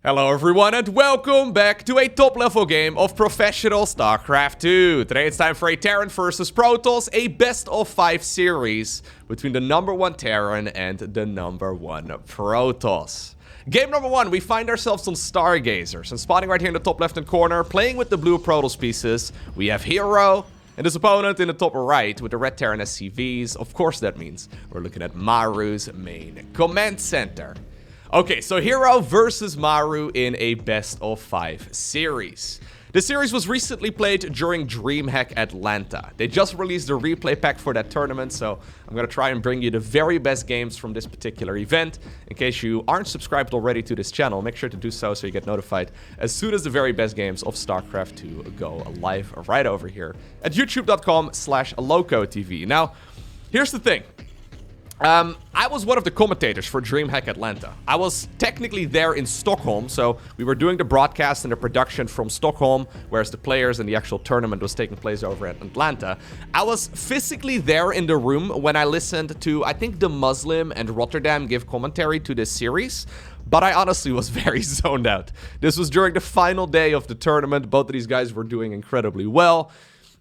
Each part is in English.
Hello everyone and welcome back to a top level game of professional StarCraft 2. Today it's time for a Terran versus Protoss, a best of 5 series between the #1 Terran and the #1 Protoss. Game number 1, we find ourselves on Stargazers, and spawning right here in the top left hand corner, playing with the blue Protoss pieces, we have herO, and his opponent in the top right with the red Terran SCVs. Of course that means we're looking at Maru's main command center. Okay, so herO versus Maru in a best of 5 series. The series was recently played during Dreamhack Atlanta. They just released a replay pack for that tournament, so I'm gonna try and bring you the very best games from this particular event. In case you aren't subscribed already to this channel, make sure to do so so you get notified as soon as the very best games of StarCraft 2 go live right over here at youtube.com/LowkoTV. Now, here's the thing. I was one of the commentators for Dreamhack Atlanta. I was technically there in Stockholm, so we were doing the broadcast and the production from Stockholm, whereas the players and the actual tournament was taking place over at Atlanta. I was physically there in the room when I listened to, I think, the Muslim and Rotterdam give commentary to this series, but I honestly was very zoned out. This was during the final day of the tournament. Both of these guys were doing incredibly well.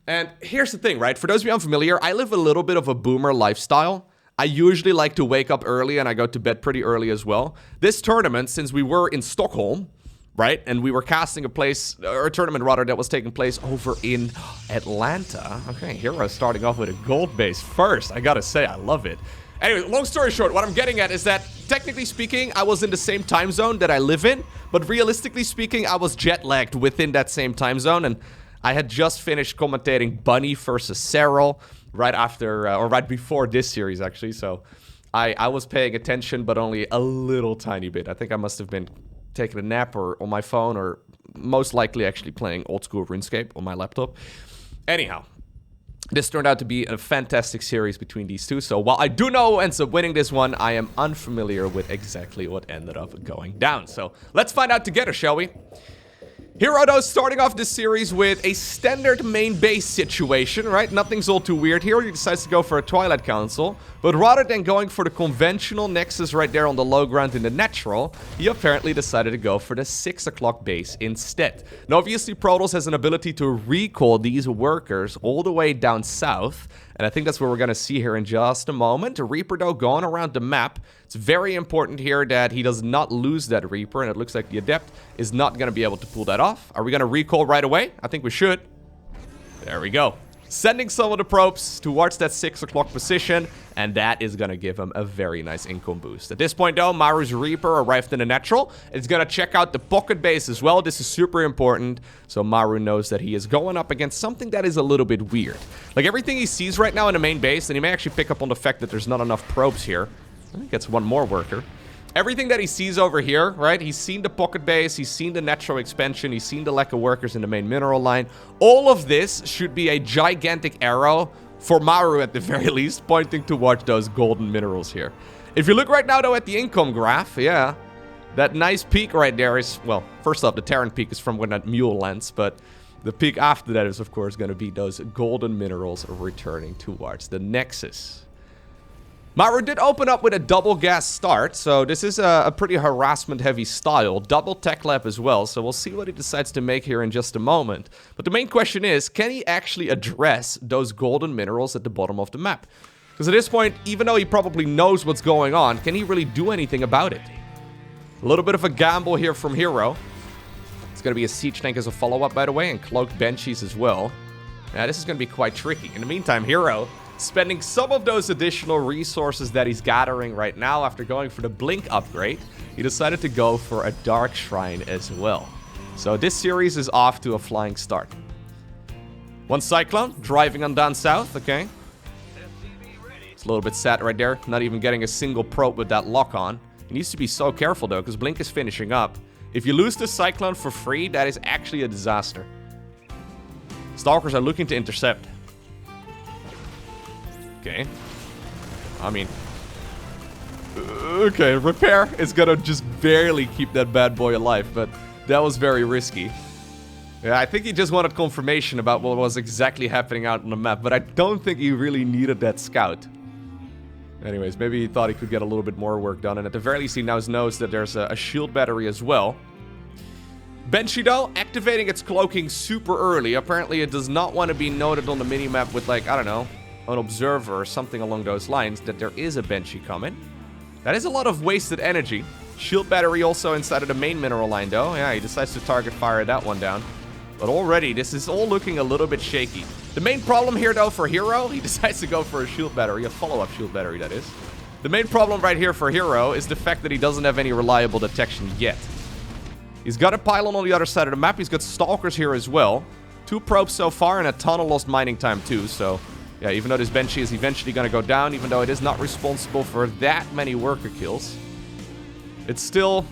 And here's the thing, right? For those of you unfamiliar, I live a little bit of a boomer lifestyle. I usually like to wake up early and I go to bed pretty early as well. This tournament, since we were in Stockholm, right, and we were casting a tournament rather, that was taking place over in Atlanta. Okay, herO starting off with a gold base first. I gotta say, I love it. Anyway, long story short, what I'm getting at is that, technically speaking, I was in the same time zone that I live in, but realistically speaking, I was jet-lagged within that same time zone, and I had just finished commentating Bunny versus herO right after, or right before this series, actually, so I was paying attention, but only a little tiny bit. I think I must have been taking a nap or on my phone, or most likely actually playing old-school RuneScape on my laptop. Anyhow, this turned out to be a fantastic series between these two, so while I do know who ends up winning this one, I am unfamiliar with exactly what ended up going down. So let's find out together, shall we? herO, though, starting off this series with a standard main base situation, right? Nothing's all too weird here. He decides to go for a Twilight Council, but rather than going for the conventional Nexus right there on the low ground in the natural, he apparently decided to go for the 6 o'clock base instead. Now, obviously, Protoss has an ability to recall these workers all the way down south, and I think that's what we're going to see here in just a moment. Reaper, though, going around the map. It's very important here that he does not lose that Reaper, and it looks like the Adept is not going to be able to pull that off. Are we going to recall right away? I think we should. There we go. Sending some of the probes towards that 6 o'clock position, and that is going to give him a very nice income boost. At this point, though, Maru's Reaper arrived in the natural. It's going to check out the pocket base as well. This is super important, so Maru knows that he is going up against something that is a little bit weird. Like, everything he sees right now in the main base, and he may actually pick up on the fact that there's not enough probes here. I think it's one more worker. Everything that he sees over here, right? He's seen the pocket base, he's seen the natural expansion, he's seen the lack of workers in the main mineral line. All of this should be a gigantic arrow, for Maru at the very least, pointing towards those golden minerals here. If you look right now, though, at the income graph, yeah, that nice peak right there is, well, first off, the Terran peak is from when that mule lands, but the peak after that is, of course, going to be those golden minerals returning towards the Nexus. Maru did open up with a double gas start, so this is a pretty harassment-heavy style. Double tech lab as well, so we'll see what he decides to make here in just a moment. But the main question is, can he actually address those golden minerals at the bottom of the map? Because at this point, even though he probably knows what's going on, can he really do anything about it? A little bit of a gamble here from herO. It's going to be a siege tank as a follow-up, by the way, and cloaked banshees as well. Yeah, this is going to be quite tricky. In the meantime, herO spending some of those additional resources that he's gathering right now after going for the Blink upgrade, he decided to go for a Dark Shrine as well. So this series is off to a flying start. One Cyclone driving on down south, okay. It's a little bit sad right there, not even getting a single probe with that lock on. He needs to be so careful though, because Blink is finishing up. If you lose the Cyclone for free, that is actually a disaster. Stalkers are looking to intercept. Okay. I mean, okay, repair is gonna just barely keep that bad boy alive, but that was very risky. Yeah, I think he just wanted confirmation about what was exactly happening out on the map, but I don't think he really needed that scout. Anyways, maybe he thought he could get a little bit more work done, and at the very least he now knows that there's a shield battery as well. Banshee, though, activating its cloaking super early. Apparently, it does not want to be noted on the minimap with, like, I don't know, an observer or something along those lines that there is a Banshee coming. That is a lot of wasted energy. Shield battery also inside of the main mineral line, though. Yeah, he decides to target fire that one down. But already, this is all looking a little bit shaky. The main problem here, though, for herO, he decides to go for a shield battery, a follow-up shield battery, that is. The main problem right here for herO is the fact that he doesn't have any reliable detection yet. He's got a pylon on the other side of the map. He's got stalkers here as well. 2 probes so far and a ton of lost mining time too. So, yeah, even though this Banshee is eventually going to go down, even though it is not responsible for that many worker kills, it's still...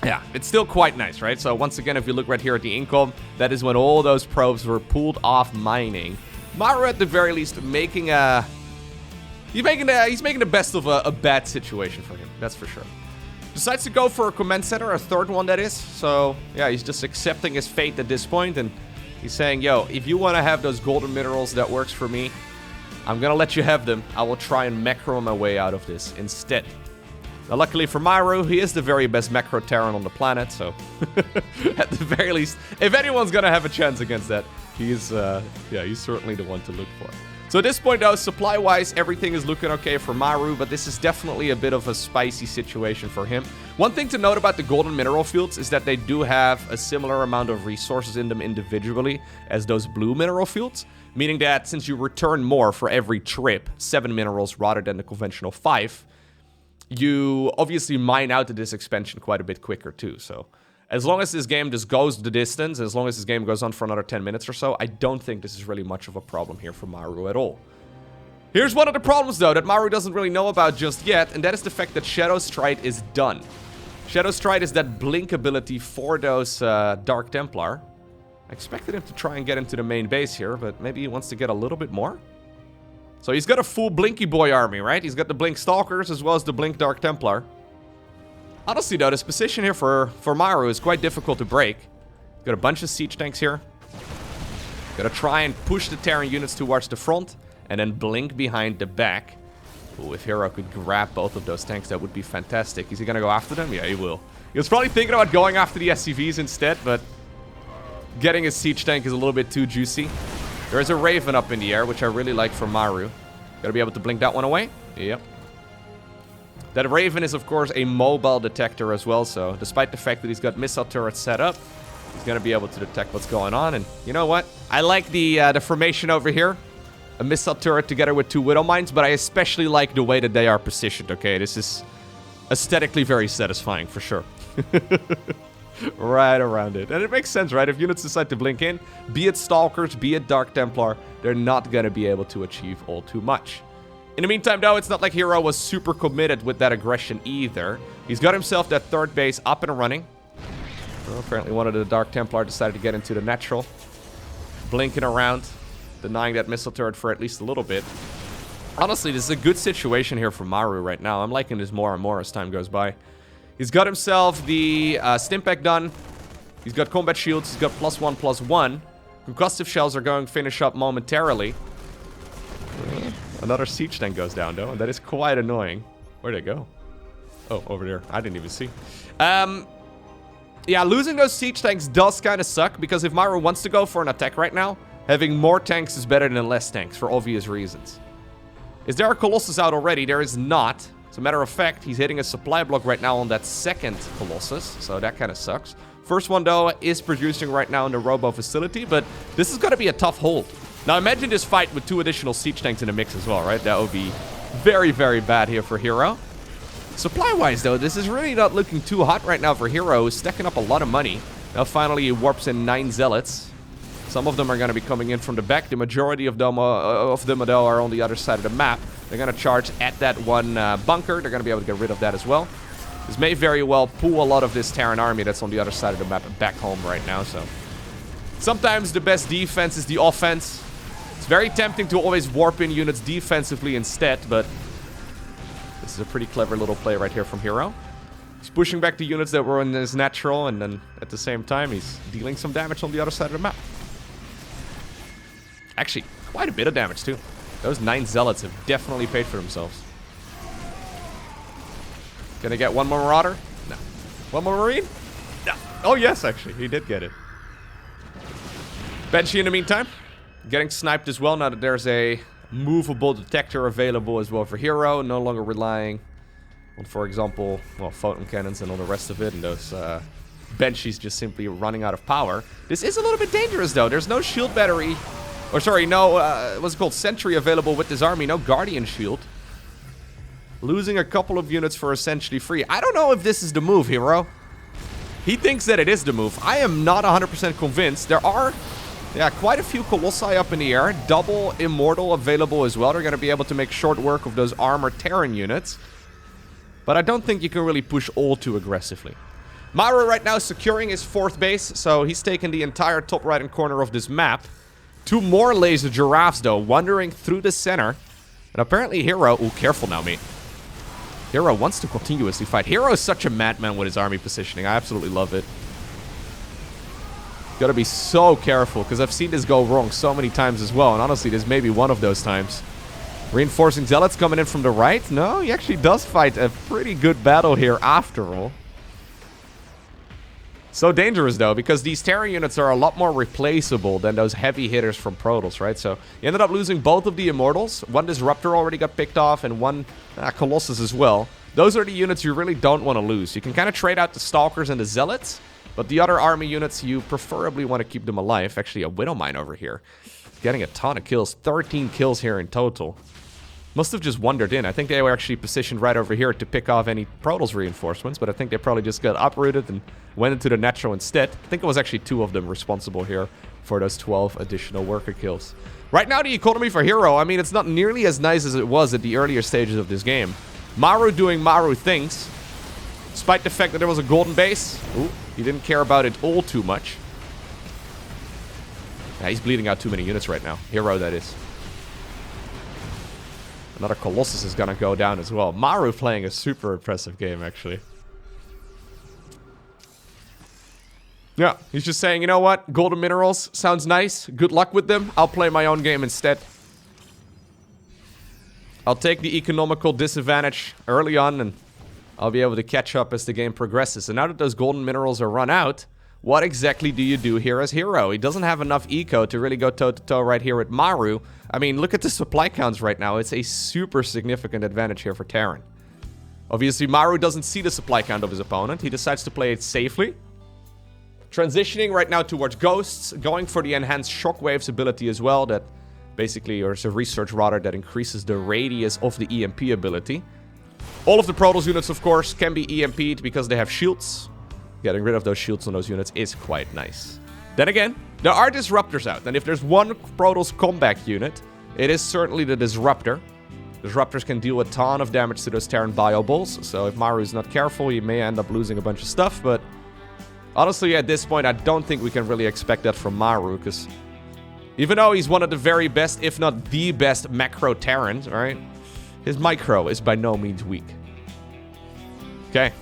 yeah, it's still quite nice, right? So once again, if you look right here at the income, that is when all those probes were pulled off mining. Maru, at the very least, making a... He's making the best of a bad situation for him, that's for sure. Decides to go for a command center, a third one that is. So, yeah, he's just accepting his fate at this point. And he's saying, yo, if you want to have those golden minerals, that works for me. I'm going to let you have them. I will try and macro my way out of this instead. Now, luckily for Maru, he is the very best macro Terran on the planet. So, at the very least, if anyone's going to have a chance against that, he's certainly the one to look for. So at this point, though, supply-wise, everything is looking okay for Maru, but this is definitely a bit of a spicy situation for him. One thing to note about the golden mineral fields is that they do have a similar amount of resources in them individually as those blue mineral fields, meaning that since you return more for every trip, 7 minerals rather than the conventional 5, you obviously mine out of this expansion quite a bit quicker too, so... As long as this game just goes the distance, as long as this game goes on for another 10 minutes or so, I don't think this is really much of a problem here for Maru at all. Here's one of the problems, though, that Maru doesn't really know about just yet, and that is the fact that Shadow Stride is done. Shadow Stride is that blink ability for those Dark Templar. I expected him to try and get into the main base here, but maybe he wants to get a little bit more? So he's got a full Blinky Boy army, right? He's got the Blink Stalkers as well as the Blink Dark Templar. Honestly, though, this position here for Maru is quite difficult to break. Got a bunch of siege tanks here. Gotta try and push the Terran units towards the front, and then blink behind the back. Ooh, if herO could grab both of those tanks, that would be fantastic. Is he gonna go after them? Yeah, he will. He was probably thinking about going after the SCVs instead, but getting a siege tank is a little bit too juicy. There is a Raven up in the air, which I really like for Maru. Gotta be able to blink that one away. Yep. That Raven is, of course, a mobile detector as well, so despite the fact that he's got missile turrets set up, he's going to be able to detect what's going on. And you know what? I like the formation over here. A missile turret together with 2 Widow Mines, but I especially like the way that they are positioned, okay? This is aesthetically very satisfying, for sure. Right around it. And it makes sense, right? If units decide to blink in, be it Stalkers, be it Dark Templar, they're not going to be able to achieve all too much. In the meantime, though, it's not like herO was super committed with that aggression either. He's got himself that third base up and running. Well, apparently one of the Dark Templar decided to get into the natural. Blinking around, denying that missile turret for at least a little bit. Honestly, this is a good situation here for Maru right now. I'm liking this more and more as time goes by. He's got himself the Stimpack done. He's got combat shields. He's got +1/+1. Concussive shells are going to finish up momentarily. Another siege tank goes down, though, and that is quite annoying. Where'd it go? Oh, over there. I didn't even see. Yeah, losing those siege tanks does kind of suck, because if Maru wants to go for an attack right now, having more tanks is better than less tanks, for obvious reasons. Is there a Colossus out already? There is not. As a matter of fact, he's hitting a supply block right now on that second Colossus, so that kind of sucks. First one, though, is producing right now in the Robo facility, but this is going to be a tough hold. Now, imagine this fight with 2 additional siege tanks in the mix as well, right? That would be very, very bad here for herO. Supply-wise, though, this is really not looking too hot right now for herO. He's stacking up a lot of money. Now, finally, he warps in 9 Zealots. Some of them are going to be coming in from the back. The majority of them, though, are on the other side of the map. They're going to charge at that one bunker. They're going to be able to get rid of that as well. This may very well pull a lot of this Terran army that's on the other side of the map back home right now, so... Sometimes the best defense is the offense. It's very tempting to always warp in units defensively instead, but this is a pretty clever little play right here from herO. He's pushing back the units that were in his natural, and then at the same time, he's dealing some damage on the other side of the map. Actually, quite a bit of damage, too. Those 9 Zealots have definitely paid for themselves. Gonna get one more Marauder? No. One more Marine? No. Oh, yes, actually. He did get it. Banshee in the meantime. Getting sniped as well now that there's a movable detector available as well for herO. No longer relying on, for example, well, photon cannons and all the rest of it. And those Banshees just simply running out of power. This is a little bit dangerous, though. There's no shield battery. Or, sorry, no, what's it called? Sentry available with this army. No Guardian shield. Losing a couple of units for essentially free. I don't know if this is the move, herO. He thinks that it is the move. I am not 100% convinced. There are, yeah, quite a few Colossi up in the air. Double Immortal available as well. They're going to be able to make short work of those armored Terran units. But I don't think you can really push all too aggressively. Maru right now securing his 4th base. So he's taken the entire top right-hand corner of this map. 2 more laser giraffes, though, wandering through the center. And apparently herO... Ooh, careful now, mate. herO wants to continuously fight. herO is such a madman with his army positioning. I absolutely love it. Gotta be so careful, because I've seen this go wrong so many times as well. And honestly, this may be one of those times. Reinforcing zealots coming in from the right. No, he actually does fight a pretty good battle here after all. So dangerous, though, because these Terran units are a lot more replaceable than those heavy hitters from Protoss, right? So he ended up losing both of the Immortals. One Disruptor already got picked off, and one Colossus as well. Those are the units you really don't want to lose. You can kind of trade out the Stalkers and the Zealots, but the other army units, you preferably want to keep them alive. Actually, a Widowmine over here. Getting a ton of kills. 13 kills here in total. Must have just wandered in. I think they were actually positioned right over here to pick off any Protoss reinforcements, but I think they probably just got uprooted and went into the natural instead. I think it was actually 2 of them responsible here for those 12 additional worker kills. Right now, the economy for herO, I mean, it's not nearly as nice as it was at the earlier stages of this game. Maru doing Maru things, despite the fact that there was a golden base. Ooh, he didn't care about it all too much. Yeah, he's bleeding out too many units right now. herO, that is. Another Colossus is gonna go down as well. Maru playing a super impressive game, actually. Yeah, he's just saying, you know what? Golden minerals sounds nice. Good luck with them. I'll play my own game instead. I'll take the economical disadvantage early on, and I'll be able to catch up as the game progresses. And now that those golden minerals are run out, what exactly do you do here as herO? He doesn't have enough eco to really go toe-to-toe right here with Maru. I mean, look at the supply counts right now. It's a super significant advantage here for Terran. Obviously, Maru doesn't see the supply count of his opponent. He decides to play it safely. Transitioning right now towards Ghosts. Going for the enhanced Shockwaves ability as well. That basically, or it's a research rather, that increases the radius of the EMP ability. All of the Protoss units, of course, can be EMP'd because they have shields. Getting rid of those shields on those units is quite nice. Then again, there are Disruptors out. And if there's one Protoss comeback unit, it is certainly the Disruptor. Disruptors can deal a ton of damage to those Terran Bio Balls. So if Maru is not careful, he may end up losing a bunch of stuff. But honestly, at this point, I don't think we can really expect that from Maru. Because even though he's one of the very best, if not the best macro Terrans, right? His micro is by no means weak. Okay.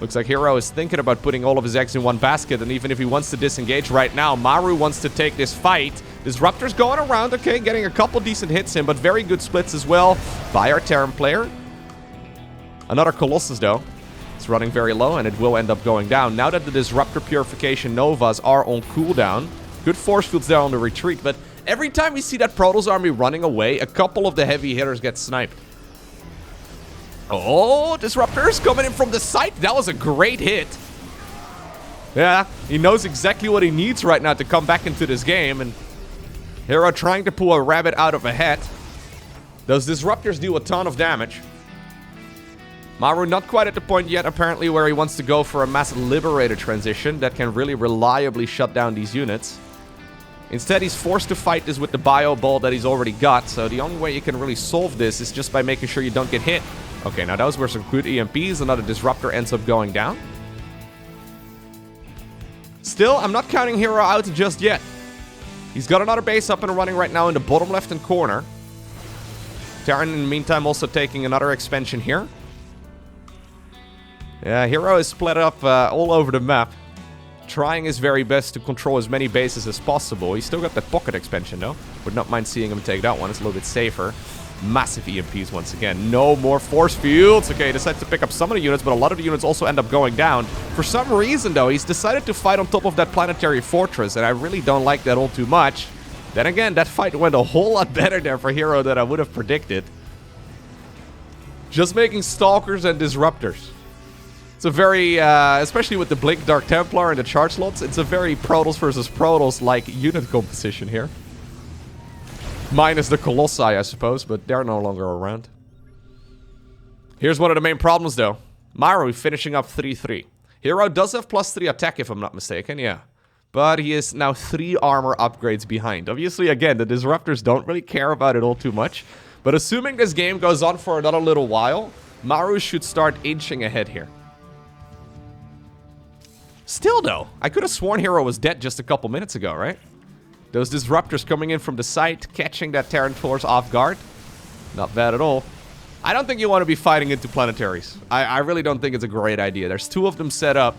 Looks like herO is thinking about putting all of his eggs in one basket, and even if he wants to disengage right now, Maru wants to take this fight. Disruptor's going around, okay, getting a couple decent hits in, but very good splits as well by our Terran player. Another Colossus, though. It's running very low, and it will end up going down. Now that the Disruptor Purification Novas are on cooldown, good force fields there on the retreat, but every time we see that Protoss army running away, a couple of the heavy hitters get sniped. Oh, Disruptors coming in from the side. That was a great hit. Yeah, he knows exactly what he needs right now to come back into this game. And herO trying to pull a rabbit out of a hat. Those Disruptors do a ton of damage. Maru not quite at the point yet, apparently, where he wants to go for a Mass Liberator transition that can really reliably shut down these units. Instead, he's forced to fight this with the Bio Ball that he's already got. So the only way you can really solve this is just by making sure you don't get hit. Okay, now those were some good EMPs. Another Disruptor ends up going down. Still, I'm not counting herO out just yet. He's got another base up and running right now in the bottom left-hand corner. Terran, in the meantime, also taking another expansion here. Yeah, herO is split up all over the map. Trying his very best to control as many bases as possible. He's still got that pocket expansion, though. Would not mind seeing him take that one. It's a little bit safer. Massive EMPs once again. No more force fields. Okay, he decides to pick up some of the units, but a lot of the units also end up going down. For some reason, though, he's decided to fight on top of that planetary fortress, and I really don't like that all too much. Then again, that fight went a whole lot better there for herO than I would have predicted. Just making Stalkers and Disruptors. It's a very, especially with the Blink Dark Templar and the charge slots, it's a very Protoss versus Protoss-like unit composition here. Minus the Colossi, I suppose, but they're no longer around. Here's one of the main problems, though. Maru finishing up 3-3. herO does have +3 attack, if I'm not mistaken, yeah. But he is now 3 armor upgrades behind. Obviously, again, the Disruptors don't really care about it all too much. But assuming this game goes on for another little while, Maru should start inching ahead here. Still, though, I could have sworn herO was dead just a couple minutes ago, right? Those Disruptors coming in from the side, catching that Terran force off guard. Not bad at all. I don't think you want to be fighting into planetaries. I really don't think it's a great idea. There's 2 of them set up.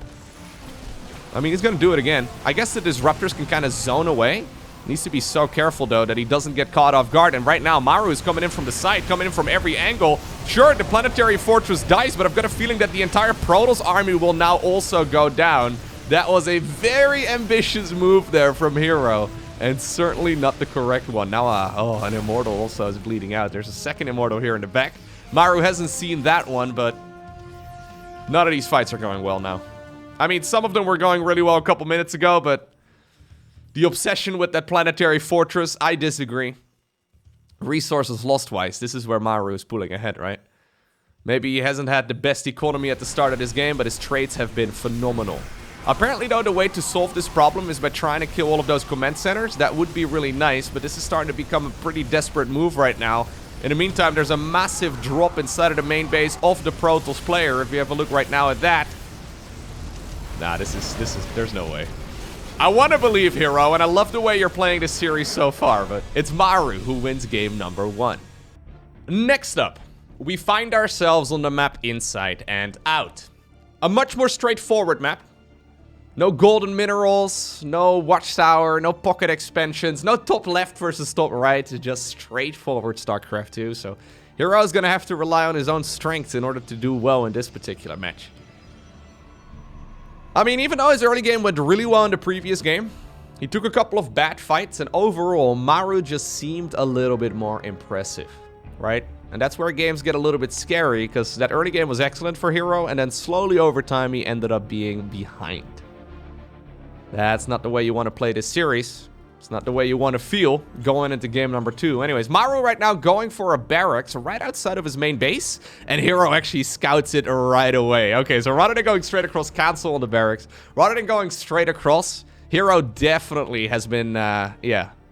I mean, he's going to do it again. I guess the Disruptors can kind of zone away. Needs to be so careful, though, that he doesn't get caught off guard. And right now, Maru is coming in from the side, coming in from every angle. Sure, the planetary fortress dies, but I've got a feeling that the entire Protoss army will now also go down. That was a very ambitious move there from herO. And certainly not the correct one. Now, oh, an Immortal also is bleeding out. There's a second Immortal here in the back. Maru hasn't seen that one, but none of these fights are going well now. I mean, some of them were going really well a couple minutes ago, but the obsession with that planetary fortress, I disagree. Resources lost-wise, this is where Maru is pulling ahead, right? Maybe he hasn't had the best economy at the start of this game, but his trades have been phenomenal. Apparently, though, the way to solve this problem is by trying to kill all of those command centers. That would be really nice, but this is starting to become a pretty desperate move right now. In the meantime, there's a massive drop inside of the main base of the Protoss player. If you have a look right now at that. Nah, there's no way. I want to believe herO, and I love the way you're playing this series so far, but it's Maru who wins game number 1. Next up, we find ourselves on the map Inside and Out. A much more straightforward map. No golden minerals, no watchtower, no pocket expansions, no top left versus top right, just straightforward StarCraft 2. So herO is going to have to rely on his own strengths in order to do well in this particular match. I mean, even though his early game went really well in the previous game, he took a couple of bad fights, and overall, Maru just seemed a little bit more impressive, right? And that's where games get a little bit scary, because that early game was excellent for herO, and then slowly over time, he ended up being behind. That's not the way you want to play this series. It's not the way you want to feel going into game number 2. Anyways, Maru right now going for a barracks right outside of his main base. And herO actually scouts it right away. Okay, so rather than going straight across, cancel on the barracks. Rather than going straight across, herO definitely has been,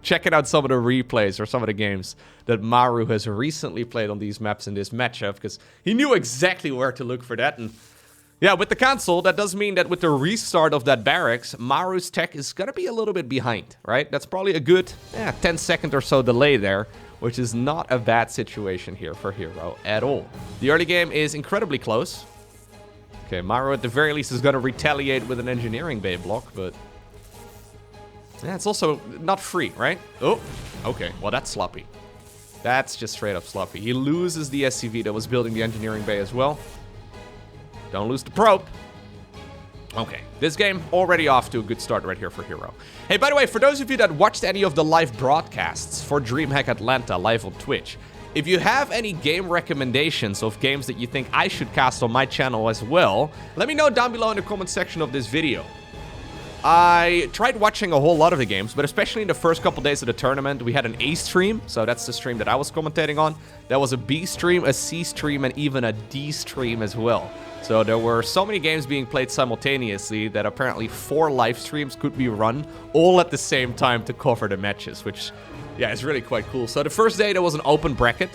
checking out some of the replays or some of the games that Maru has recently played on these maps in this matchup. Because he knew exactly where to look for that. And yeah, with the cancel, that does mean that with the restart of that barracks, Maru's tech is going to be a little bit behind, right? That's probably a good 10-second or so delay there, which is not a bad situation here for herO at all. The early game is incredibly close. Okay, Maru at the very least is going to retaliate with an engineering bay block, but yeah, it's also not free, right? Oh, okay, well that's sloppy. That's just straight up sloppy. He loses the SCV that was building the engineering bay as well. Don't lose the probe. Okay, this game already off to a good start right here for herO. Hey, by the way, for those of you that watched any of the live broadcasts for Dreamhack Atlanta live on Twitch, if you have any game recommendations of games that you think I should cast on my channel as well, let me know down below in the comment section of this video. I tried watching a whole lot of the games, but especially in the first couple days of the tournament, we had an A stream, so that's the stream that I was commentating on. There was a B stream, a C stream, and even a D stream as well. So there were so many games being played simultaneously that apparently 4 live streams could be run all at the same time to cover the matches, which, yeah, is really quite cool. So the first day there was an open bracket.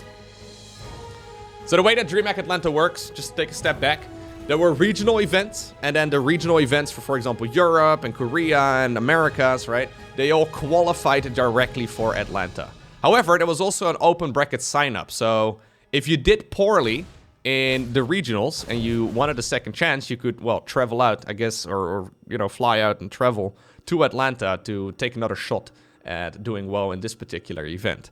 So the way that Dreamhack Atlanta works, just take a step back. There were regional events, and then the regional events for example, Europe and Korea and Americas, right? They all qualified directly for Atlanta. However, there was also an open bracket sign-up. So if you did poorly in the regionals and you wanted a second chance, you could, well, travel out, I guess, or you know, fly out and travel to Atlanta to take another shot at doing well in this particular event.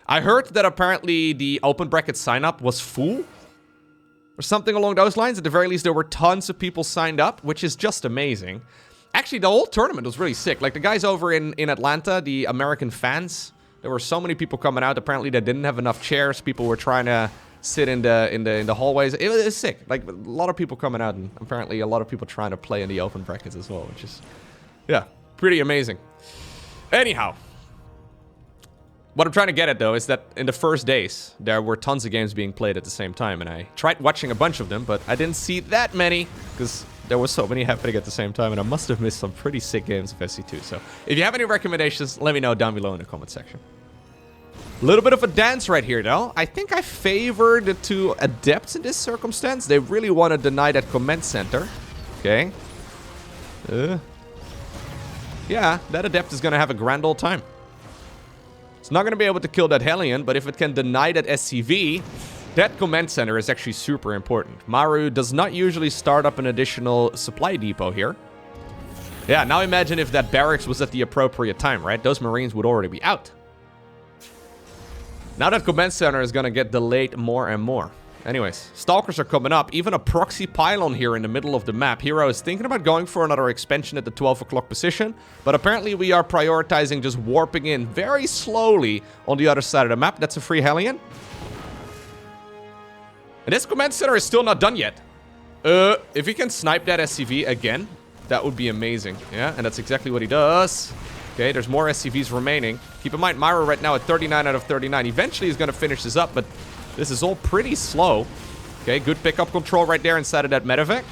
I heard that apparently the open bracket sign-up was full. Or something along those lines. At the very least, there were tons of people signed up, which is just amazing. Actually, the whole tournament was really sick. Like, the guys over in Atlanta, the American fans, there were so many people coming out. Apparently, they didn't have enough chairs. People were trying to sit in the hallways. It was sick. Like, a lot of people coming out, and apparently a lot of people trying to play in the open brackets as well, which is, yeah, pretty amazing. Anyhow. What I'm trying to get at, though, is that in the first days, there were tons of games being played at the same time, and I tried watching a bunch of them, but I didn't see that many, because there were so many happening at the same time, and I must have missed some pretty sick games of SC2. So, if you have any recommendations, let me know down below in the comment section. A little bit of a dance right here, though. I think I favor the two adepts in this circumstance. They really want to deny that command center. Okay. Yeah, that adept is going to have a grand old time. It's not going to be able to kill that Hellion, but if it can deny that SCV, that command center is actually super important. Maru does not usually start up an additional supply depot here. Yeah, now imagine if that barracks was at the appropriate time, right? Those Marines would already be out. Now that command center is going to get delayed more and more. Anyways, Stalkers are coming up. Even a proxy pylon here in the middle of the map. herO is thinking about going for another expansion at the 12 o'clock position. But apparently we are prioritizing just warping in very slowly on the other side of the map. That's a free Hellion. And this command center is still not done yet. If he can snipe that SCV again, that would be amazing. Yeah, and that's exactly what he does. Okay, there's more SCVs remaining. Keep in mind, Maru right now at 39 out of 39. Eventually he's going to finish this up, but this is all pretty slow. Okay, good pickup control right there inside of that medevac.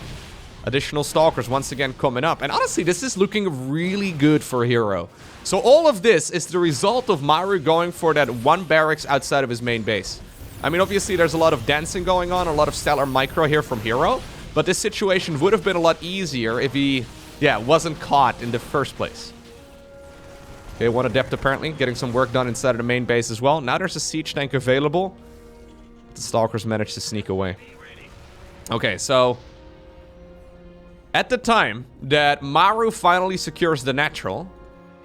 Additional Stalkers once again coming up. And honestly, this is looking really good for herO. So all of this is the result of Maru going for that one barracks outside of his main base. I mean, obviously, there's a lot of dancing going on, a lot of stellar micro here from herO. But this situation would have been a lot easier if he, yeah, wasn't caught in the first place. Okay, one adept apparently getting some work done inside of the main base as well. Now there's a siege tank available. The Stalkers managed to sneak away. Okay, so at the time that Maru finally secures the natural,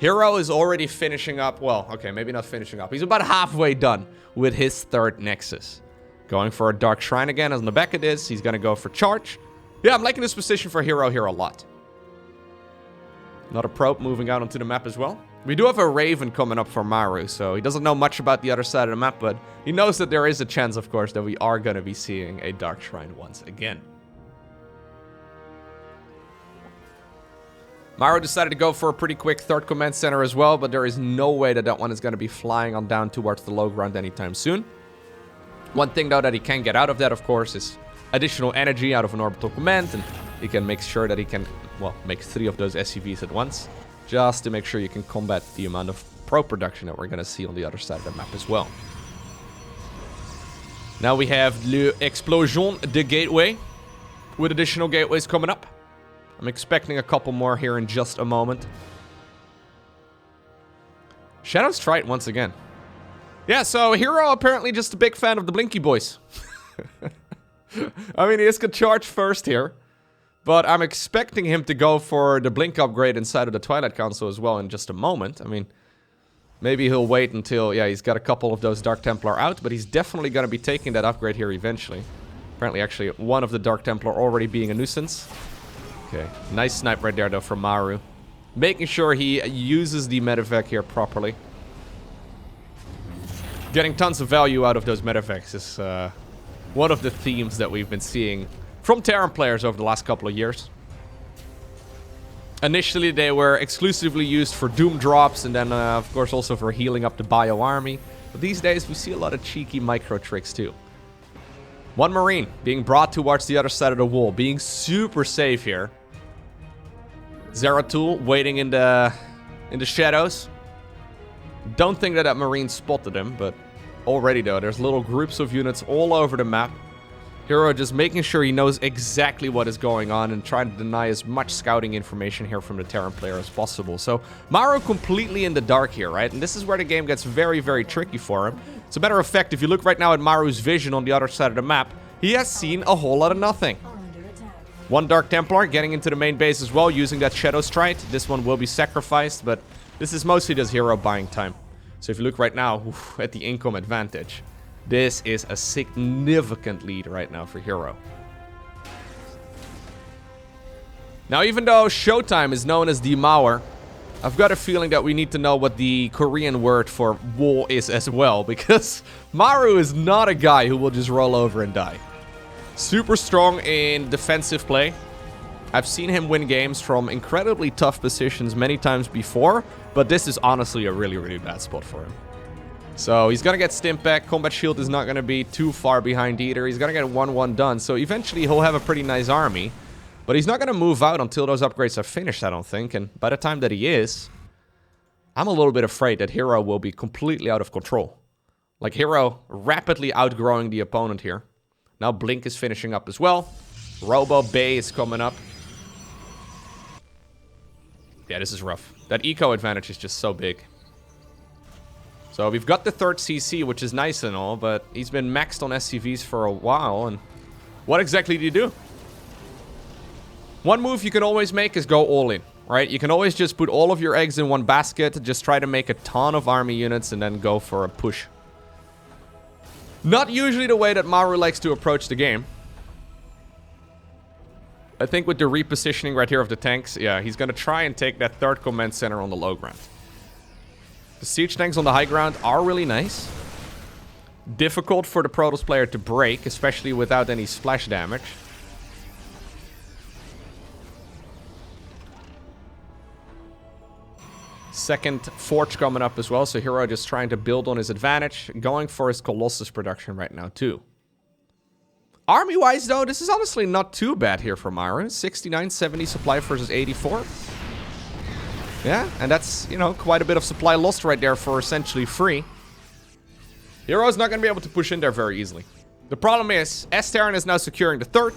herO is already finishing up, well, okay, maybe not finishing up. He's about halfway done with his third Nexus. Going for a Dark Shrine again. On the back of this, he's going to go for charge. Yeah, I'm liking this position for herO here a lot. Another probe moving out onto the map as well. We do have a Raven coming up for Maru, so he doesn't know much about the other side of the map, but he knows that there is a chance, of course, that we are going to be seeing a Dark Shrine once again. Maru decided to go for a pretty quick third command center as well, but there is no way that that one is going to be flying on down towards the low ground anytime soon. One thing, though, that he can get out of that, of course, is additional energy out of an orbital command, and he can make sure that he can, well, make 3 of those SCVs at once. Just to make sure you can combat the amount of pro production that we're going to see on the other side of the map as well. Now we have L'Explosion de Gateway, with additional gateways coming up. I'm expecting a couple more here in just a moment. Shadow's Trite once again. Yeah, so herO apparently just a big fan of the Blinky Boys. I mean, he is going to charge first here. But I'm expecting him to go for the Blink upgrade inside of the Twilight Council as well in just a moment. I mean, maybe he'll wait until, yeah, he's got a couple of those Dark Templar out, but he's definitely going to be taking that upgrade here eventually. Apparently, actually, one of the Dark Templar already being a nuisance. Okay, nice snipe right there, though, from Maru. Making sure he uses the medevac here properly. Getting tons of value out of those medevacs is one of the themes that we've been seeing from Terran players over the last couple of years. Initially, they were exclusively used for Doom drops, and then, of course, also for healing up the Bio Army. But these days, we see a lot of cheeky micro tricks, too. One Marine being brought towards the other side of the wall, being super safe here. Zeratul waiting in the shadows. Don't think that Marine spotted him, but already, though, there's little groups of units all over the map. herO just making sure he knows exactly what is going on and trying to deny as much scouting information here from the Terran player as possible. So, Maru completely in the dark here, right? And this is where the game gets very, very tricky for him. As a matter of fact, if you look right now at Maru's vision on the other side of the map, he has seen a whole lot of nothing. One Dark Templar getting into the main base as well, using that Shadow Strike. This one will be sacrificed, but this is mostly just herO buying time. So if you look right now at the income advantage, this is a significant lead right now for herO. Now, even though Showtime is known as Demauer, I've got a feeling that we need to know what the Korean word for war is as well, because Maru is not a guy who will just roll over and die. Super strong in defensive play. I've seen him win games from incredibly tough positions many times before, but this is honestly a really, really bad spot for him. So he's gonna get stimp back. Combat shield is not gonna be too far behind either. He's gonna get 1-1 done, so eventually he'll have a pretty nice army. But he's not going to move out until those upgrades are finished, I don't think. And by the time that he is, I'm a little bit afraid that herO will be completely out of control. Like, herO rapidly outgrowing the opponent here. Now Blink is finishing up as well. Robo Bay is coming up. Yeah, this is rough. That eco advantage is just so big. So we've got the third CC, which is nice and all, but he's been maxed on SCVs for a while. And what exactly do you do? One move you can always make is go all in, right? You can always just put all of your eggs in one basket, just try to make a ton of army units and then go for a push. Not usually the way that Maru likes to approach the game. I think with the repositioning right here of the tanks, yeah, he's gonna try and take that third command center on the low ground. The siege tanks on the high ground are really nice. Difficult for the Protoss player to break, especially without any splash damage. Second Forge coming up as well, so herO just trying to build on his advantage. Going for his Colossus production right now, too. Army-wise, though, this is honestly not too bad here for Maru. 69, 70 supply versus 84. Yeah, and that's, you know, quite a bit of supply lost right there for essentially free. herO's not going to be able to push in there very easily. The problem is, Terran is now securing the third.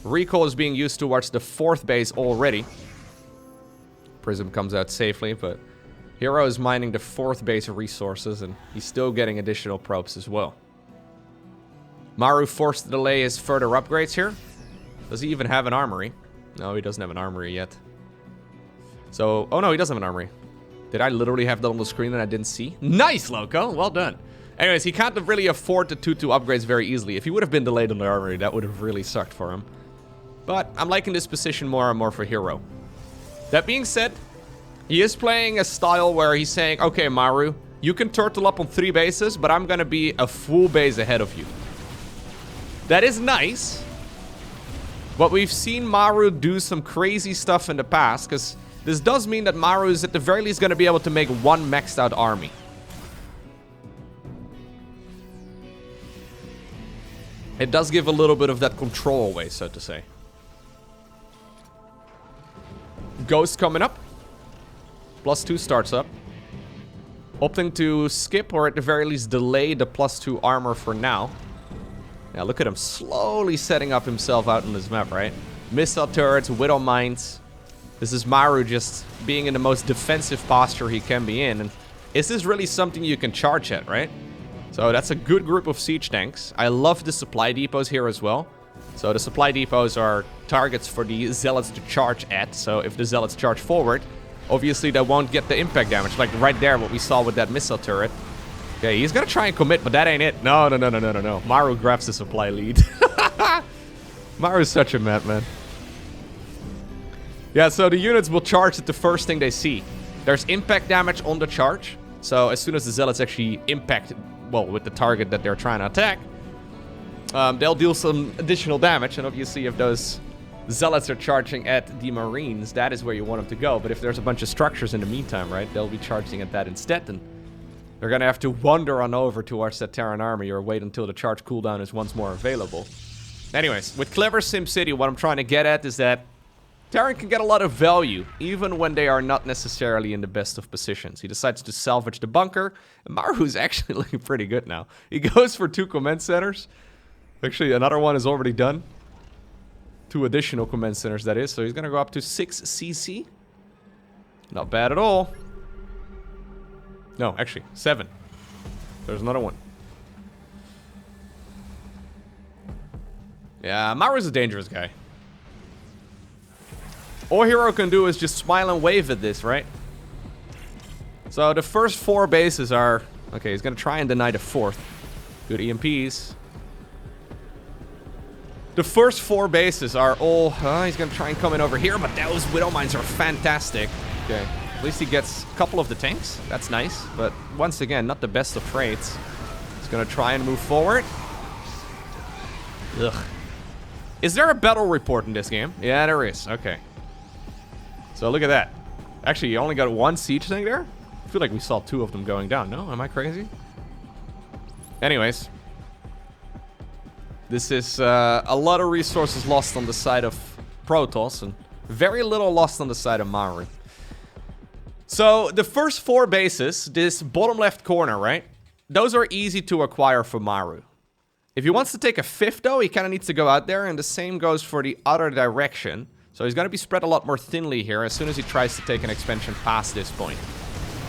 Recall is being used towards the fourth base already. Prism comes out safely, but herO is mining the fourth base resources, and he's still getting additional probes as well. Maru forced to delay his further upgrades here. Does he even have an armory? No, he doesn't have an armory yet. So, oh no, he does have an armory. Did I literally have that on the screen and I didn't see? Nice, Lowko! Well done. Anyways, he can't really afford the 2-2 upgrades very easily. If he would have been delayed on the armory, that would have really sucked for him. But I'm liking this position more and more for herO. That being said, he is playing a style where he's saying, okay, Maru, you can turtle up on 3 bases, but I'm gonna be a full base ahead of you. That is nice. But we've seen Maru do some crazy stuff in the past, because this does mean that Maru is at the very least gonna be able to make one maxed out army. It does give a little bit of that control away, so to say. Ghost coming up. +2 starts up. Opting to skip or at the very least delay the +2 armor for now. Yeah, look at him slowly setting up himself out on this map, right? Missile turrets, Widow Mines. This is Maru just being in the most defensive posture he can be in. And is this really something you can charge at, right? So that's a good group of siege tanks. I love the supply depots here as well. So the supply depots are targets for the zealots to charge at. So if the zealots charge forward, obviously they won't get the impact damage. Like right there, what we saw with that missile turret. Okay, he's gonna try and commit, but that ain't it. No. Maru grabs the supply lead. Maru's such a madman. Yeah, so the units will charge at the first thing they see. There's impact damage on the charge. So as soon as the zealots actually impact, well, with the target that they're trying to attack, they'll deal some additional damage, and obviously if those zealots are charging at the marines, that is where you want them to go. But if there's a bunch of structures in the meantime, right, they'll be charging at that instead, and they're gonna have to wander on over towards that Terran army or wait until the charge cooldown is once more available. Anyways, with Clever SimCity, what I'm trying to get at is that Terran can get a lot of value, even when they are not necessarily in the best of positions. He decides to salvage the bunker, and Maru's actually looking pretty good now. He goes for 2 command centers. Actually, another one is already done. 2 additional command centers, that is. So he's going to go up to 6 CC. Not bad at all. No, actually, 7. There's another one. Yeah, Maru's a dangerous guy. All herO can do is just smile and wave at this, right? So the first 4 bases are... Okay, he's gonna try and deny the 4th. Good EMPs. The first 4 bases are all... he's gonna try and come in over here, but those Widow Mines are fantastic. Okay, at least he gets a couple of the tanks. That's nice, but once again, not the best of trades. He's gonna try and move forward. Ugh. Is there a battle report in this game? Yeah, there is. Okay. So look at that. Actually, you only got 1 siege tank there? I feel like we saw 2 of them going down. No? Am I crazy? Anyways. This is a lot of resources lost on the side of Protoss and very little lost on the side of Maru. So the first 4 bases, this bottom left corner, right? Those are easy to acquire for Maru. If he wants to take a 5th though, he kind of needs to go out there, and the same goes for the other direction. So he's going to be spread a lot more thinly here as soon as he tries to take an expansion past this point.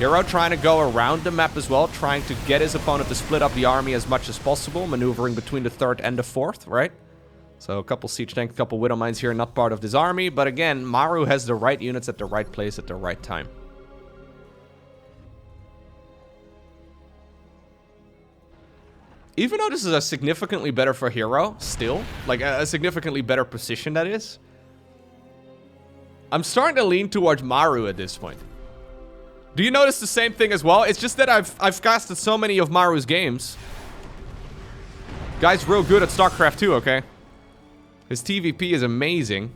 herO trying to go around the map as well, trying to get his opponent to split up the army as much as possible, maneuvering between the 3rd and the 4th, right? So a couple siege tanks, a couple Widow Mines here, not part of this army, but again, Maru has the right units at the right place at the right time. Even though this is a significantly better for herO, still, like a significantly better position that is, I'm starting to lean towards Maru at this point. Do you notice the same thing as well? It's just that I've casted so many of Maru's games. Guy's real good at StarCraft too, okay? His TVP is amazing.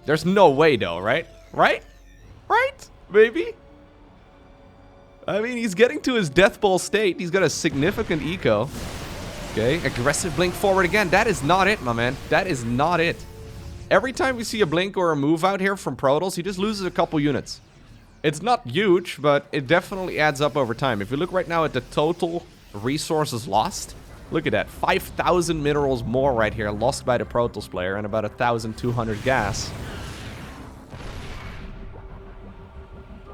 There's no way though, right? Right? Right? Maybe? I mean, he's getting to his death ball state. He's got a significant eco. Okay, aggressive blink forward again. That is not it, my man. That is not it. Every time we see a blink or a move out here from Protoss, he just loses a couple units. It's not huge, but it definitely adds up over time. If you look right now at the total resources lost, look at that. 5,000 minerals more right here lost by the Protoss player and about 1,200 gas.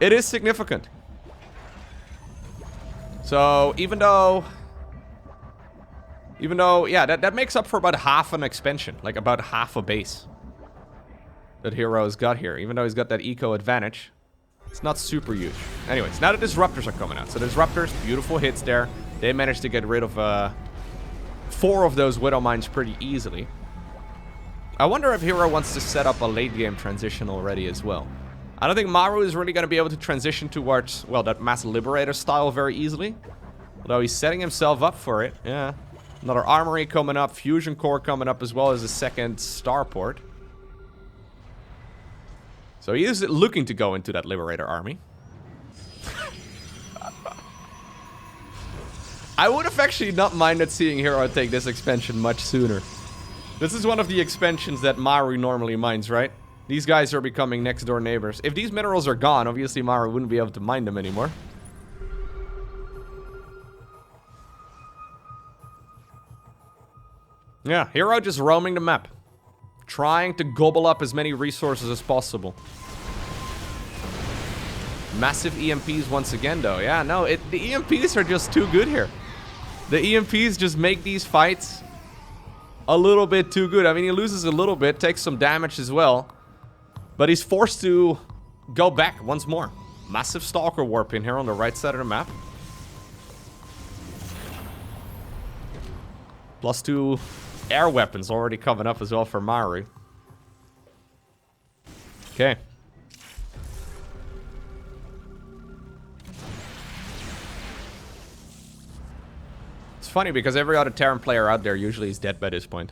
It is significant. So, even though, yeah, that makes up for about half an expansion. Like, about half a base that herO's got here. Even though he's got that eco advantage, it's not super huge. Anyways, now the Disruptors are coming out. So, Disruptors, beautiful hits there. They managed to get rid of 4 of those Widow Mines pretty easily. I wonder if herO wants to set up a late game transition already as well. I don't think Maru is really going to be able to transition towards, well, that Mass Liberator style very easily. Although he's setting himself up for it, yeah. Another Armory coming up, Fusion Core coming up, as well as a second Starport. So he is looking to go into that Liberator army. I would have actually not minded seeing herO take this expansion much sooner. This is one of the expansions that Maru normally mines, right? These guys are becoming next door neighbors. If these minerals are gone, obviously Maru wouldn't be able to mine them anymore. Yeah, herO just roaming the map. Trying to gobble up as many resources as possible. Massive EMPs once again though. Yeah, no, the EMPs are just too good here. The EMPs just make these fights a little bit too good. I mean, he loses a little bit, takes some damage as well. But he's forced to go back once more. Massive Stalker Warp in here on the right side of the map. +2 air weapons already coming up as well for Maru. Okay. It's funny because every other Terran player out there usually is dead by this point.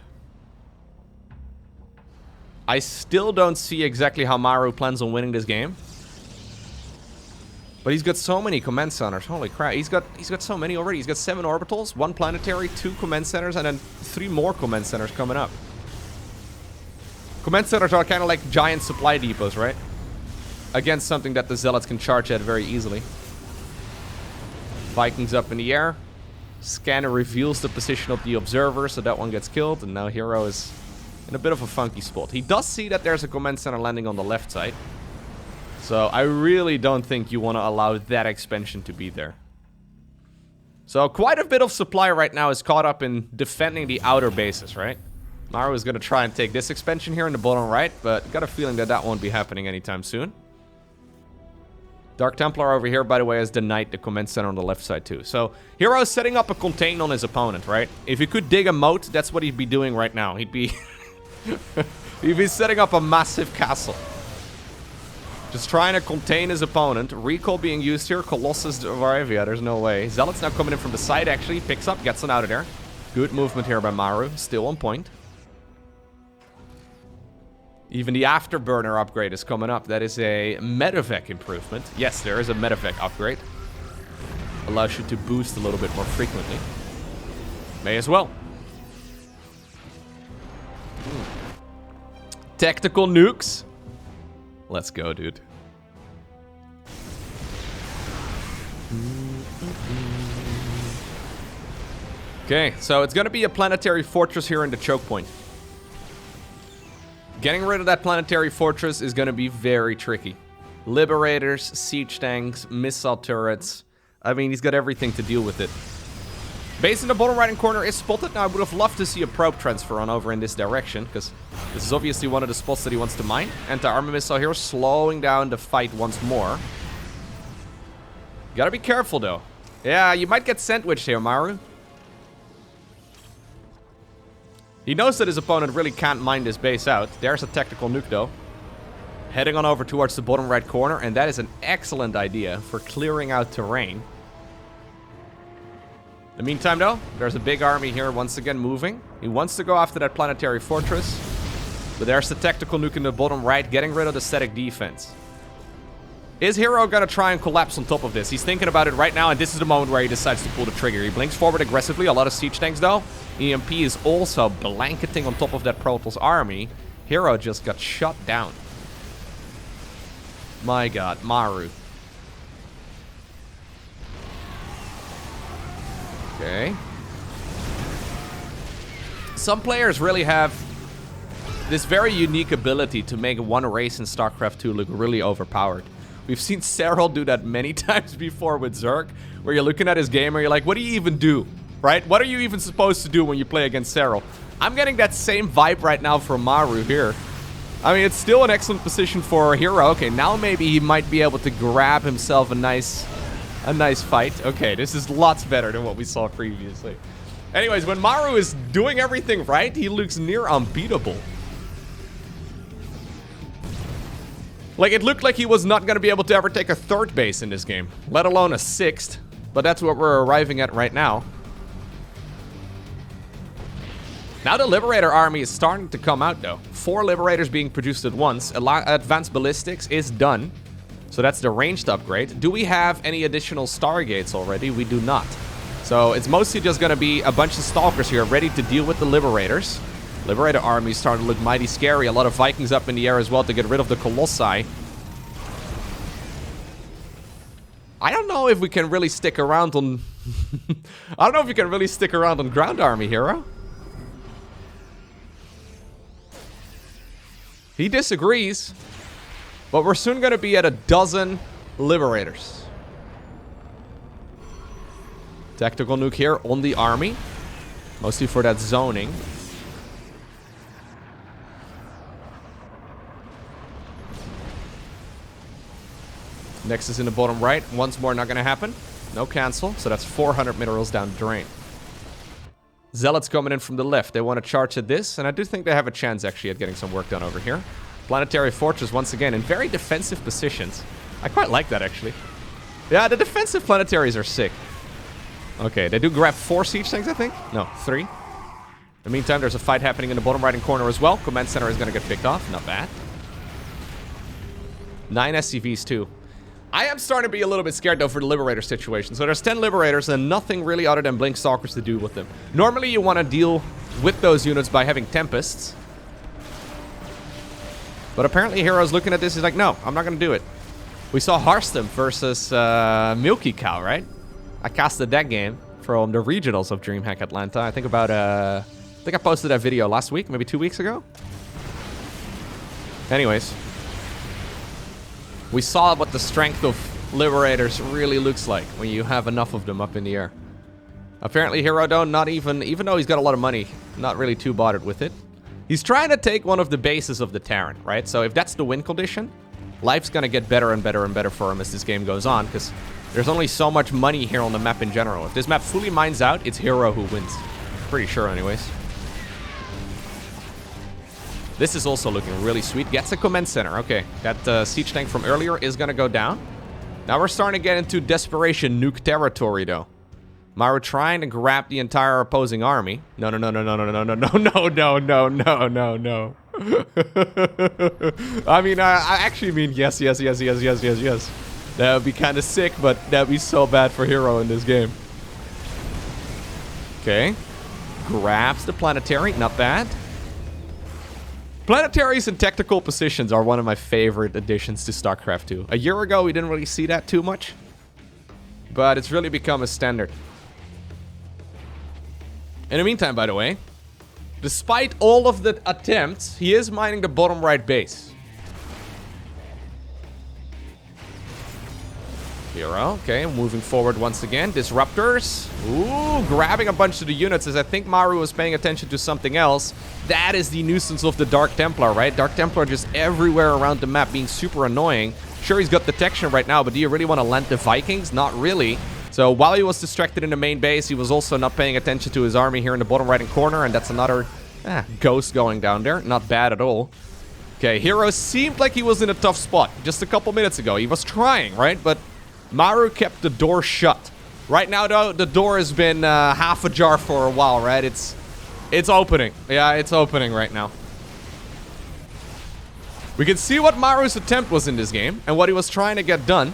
I still don't see exactly how Maru plans on winning this game. But he's got so many command centers. Holy crap. He's got so many already. He's got 7 orbitals, 1 planetary, 2 command centers, and then 3 more command centers coming up. Command centers are kind of like giant supply depots, right? Against something that the Zealots can charge at very easily. Vikings up in the air. Scanner reveals the position of the observer, so that one gets killed. And now herO is in a bit of a funky spot. He does see that there's a command center landing on the left side. So I really don't think you want to allow that expansion to be there. So quite a bit of supply right now is caught up in defending the outer bases, right? Maru is going to try and take this expansion here in the bottom right, but got a feeling that that won't be happening anytime soon. Dark Templar over here, by the way, has denied the command center on the left side too. So herO's setting up a contain on his opponent, right? If he could dig a moat, that's what he'd be doing right now. He'd be he'd be setting up a massive castle. Just trying to contain his opponent. Recall being used here. Colossus Varavia, there's no way. Zealot's now coming in from the side, actually. Picks up, gets him out of there. Good movement here by Maru. Still on point. Even the Afterburner upgrade is coming up. That is a medevac improvement. Yes, there is a medevac upgrade. Allows you to boost a little bit more frequently. May as well. Tactical nukes. Let's go, dude. Okay, so it's going to be a planetary fortress here in the choke point. Getting rid of that planetary fortress is going to be very tricky. Liberators, siege tanks, missile turrets. I mean, he's got everything to deal with it. Base in the bottom right-hand corner is spotted. Now, I would have loved to see a probe transfer on over in this direction, because this is obviously one of the spots that he wants to mine. Anti-armor missile here, slowing down the fight once more. Gotta be careful, though. Yeah, you might get sandwiched here, Maru. He knows that his opponent really can't mine this base out. There's a tactical nuke, though. Heading on over towards the bottom right corner, and that is an excellent idea for clearing out terrain. In the meantime, though, there's a big army here once again moving. He wants to go after that planetary fortress. But there's the tactical nuke in the bottom right, getting rid of the static defense. Is herO gonna try and collapse on top of this? He's thinking about it right now, and this is the moment where he decides to pull the trigger. He blinks forward aggressively, a lot of siege tanks, though. EMP is also blanketing on top of that Protoss army. herO just got shot down. My god, Maru. Okay. Some players really have this very unique ability to make one race in StarCraft 2 look really overpowered. We've seen StarCraft do that many times before with Zerg, where you're looking at his game and you're like, what do you even do? Right? What are you even supposed to do when you play against StarCraft? I'm getting that same vibe right now from Maru here. I mean, it's still an excellent position for herO. Okay, now maybe he might be able to grab himself a nice fight. Okay, this is lots better than what we saw previously. Anyways, when Maru is doing everything right, he looks near unbeatable. Like, it looked like he was not going to be able to ever take a third base in this game, let alone a sixth. But that's what we're arriving at right now. Now the Liberator army is starting to come out, though. 4 Liberators being produced at once. Advanced Ballistics is done. So that's the ranged upgrade. Do we have any additional Stargates already? We do not. So it's mostly just going to be a bunch of Stalkers here ready to deal with the Liberators. Liberator army is starting to look mighty scary. A lot of Vikings up in the air as well to get rid of the Colossi. I don't know if we can really stick around on... I don't know if we can really stick around on ground army, herO. He disagrees. But we're soon going to be at a dozen Liberators. Tactical nuke here on the army. Mostly for that zoning. Nexus in the bottom right. Once more, not going to happen. No cancel. So that's 400 minerals down the drain. Zealots coming in from the left. They want to charge at this. And I do think they have a chance, actually, at getting some work done over here. Planetary Fortress, once again, in very defensive positions. I quite like that, actually. Yeah, the defensive planetaries are sick. Okay, they do grab 4 siege tanks, I think. No, 3. In the meantime, there's a fight happening in the bottom right-hand corner as well. Command center is going to get picked off. Not bad. 9 SCVs, too. I am starting to be a little bit scared, though, for the Liberator situation. So there's 10 Liberators and nothing really other than Blink Stalkers to do with them. Normally, you want to deal with those units by having Tempests. But apparently, herO's looking at this. He's like, no, I'm not going to do it. We saw Harstem versus Milky Cow, right? I casted that game from the regionals of Dreamhack Atlanta. I think I posted that video last week, maybe 2 weeks ago. Anyways. We saw what the strength of Liberators really looks like when you have enough of them up in the air. Apparently, herO, though, not even though he's got a lot of money, not really too bothered with it. He's trying to take one of the bases of the Terran, right? So if that's the win condition, life's gonna get better and better and better for him as this game goes on, because there's only so much money here on the map in general. If this map fully mines out, it's herO who wins. Pretty sure anyways. This is also looking really sweet. Gets a command center. Okay, that siege tank from earlier is gonna go down. Now we're starting to get into desperation nuke territory, though. Maru trying to grab the entire opposing army. No, no, no, no, no, no, no, no, no, no, no, no, no, no. I mean, I actually mean yes, yes, yes, yes, yes, yes, yes. That would be kind of sick, but that would be so bad for herO in this game. Okay. Grabs the planetary. Not bad. Planetaries and tactical positions are one of my favorite additions to StarCraft 2. A year ago, we didn't really see that too much. But it's really become a standard. In the meantime, by the way, despite all of the attempts, he is mining the bottom right base. herO, okay, moving forward once again. Disruptors. Ooh, grabbing a bunch of the units as I think Maru was paying attention to something else. That is the nuisance of the Dark Templar, right? Dark Templar just everywhere around the map being super annoying. Sure, he's got detection right now, but do you really want to land the Vikings? Not really. So while he was distracted in the main base, he was also not paying attention to his army here in the bottom right-hand corner, and that's another ghost going down there. Not bad at all. Okay, herO seemed like he was in a tough spot just a couple minutes ago. He was trying, right? But Maru kept the door shut. Right now, though, the door has been half ajar for a while, right? It's opening. Yeah, it's opening right now. We can see what Maru's attempt was in this game and what he was trying to get done.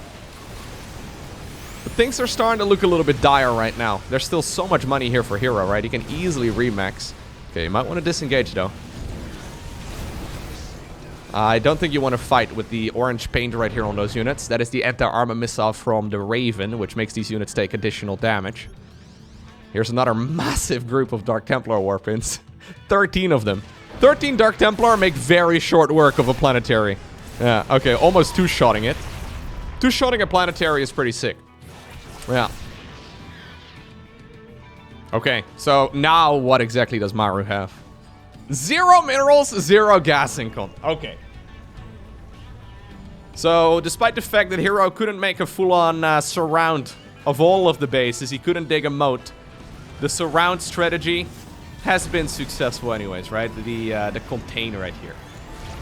But things are starting to look a little bit dire right now. There's still so much money here for herO, right? He can easily remax. Okay, you might want to disengage, though. I don't think you want to fight with the orange paint right here on those units. That is the anti-armor missile from the Raven, which makes these units take additional damage. Here's another massive group of Dark Templar warpins. 13 of them. 13 Dark Templar make very short work of a planetary. Yeah, okay, almost two-shotting it. Two-shotting a planetary is pretty sick. Yeah. Okay, so now what exactly does Maru have? 0 minerals, 0 gas income. Okay. So, despite the fact that herO couldn't make a full-on surround of all of the bases, he couldn't dig a moat, the surround strategy has been successful anyways, right? The contain right here.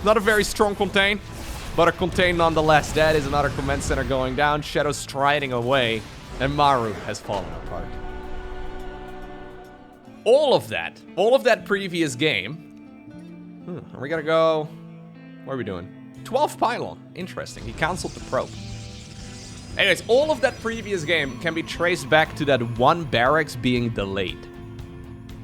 Not a very strong contain, but a contain nonetheless. That is another command center going down, Shadow striding away, and Maru has fallen apart. All of that previous game. Are we gonna go... What are we doing? 12 pylon. Interesting. He canceled the probe. Anyways, all of that previous game can be traced back to that one barracks being delayed.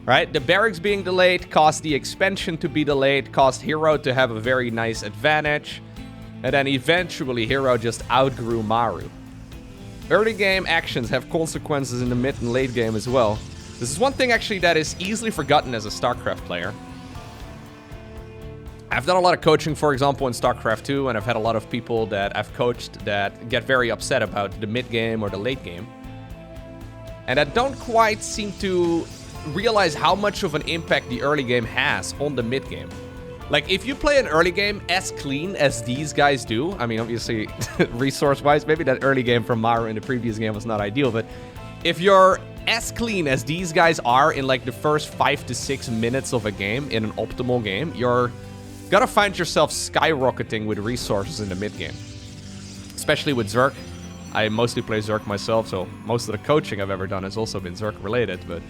Right? The barracks being delayed caused the expansion to be delayed, caused herO to have a very nice advantage, and then eventually herO just outgrew Maru. Early game actions have consequences in the mid and late game as well. This is one thing actually that is easily forgotten as a StarCraft player. I've done a lot of coaching, for example, in StarCraft 2, and I've had a lot of people that I've coached that get very upset about the mid game or the late game. And I don't quite seem to realize how much of an impact the early game has on the mid game. Like, if you play an early game as clean as these guys do, I mean, obviously, resource-wise, maybe that early game from Maru in the previous game was not ideal, but if you're as clean as these guys are in, like, the first 5 to 6 minutes of a game, in an optimal game, you're gonna find yourself skyrocketing with resources in the mid game. Especially with Zerg. I mostly play Zerg myself, so most of the coaching I've ever done has also been Zerg related, but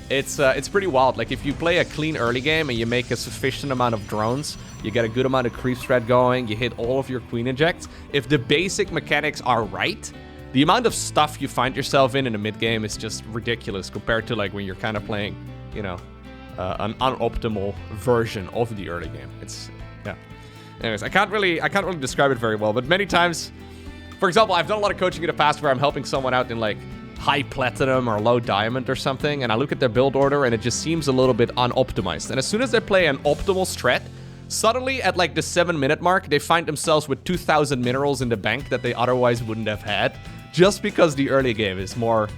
it's pretty wild. Like, if you play a clean early game and you make a sufficient amount of drones, you get a good amount of creep threat going, you hit all of your queen injects, if the basic mechanics are right, the amount of stuff you find yourself in the mid game is just ridiculous compared to, like, when you're kind of playing, you know, an unoptimal version of the early game. It's, yeah. Anyways, I can't really describe it very well, but many times, for example, I've done a lot of coaching in the past where I'm helping someone out in, like, high platinum or low diamond or something, and I look at their build order and it just seems a little bit unoptimized. And as soon as they play an optimal strat, suddenly at, like, the 7-minute mark, they find themselves with 2,000 minerals in the bank that they otherwise wouldn't have had, just because the early game is more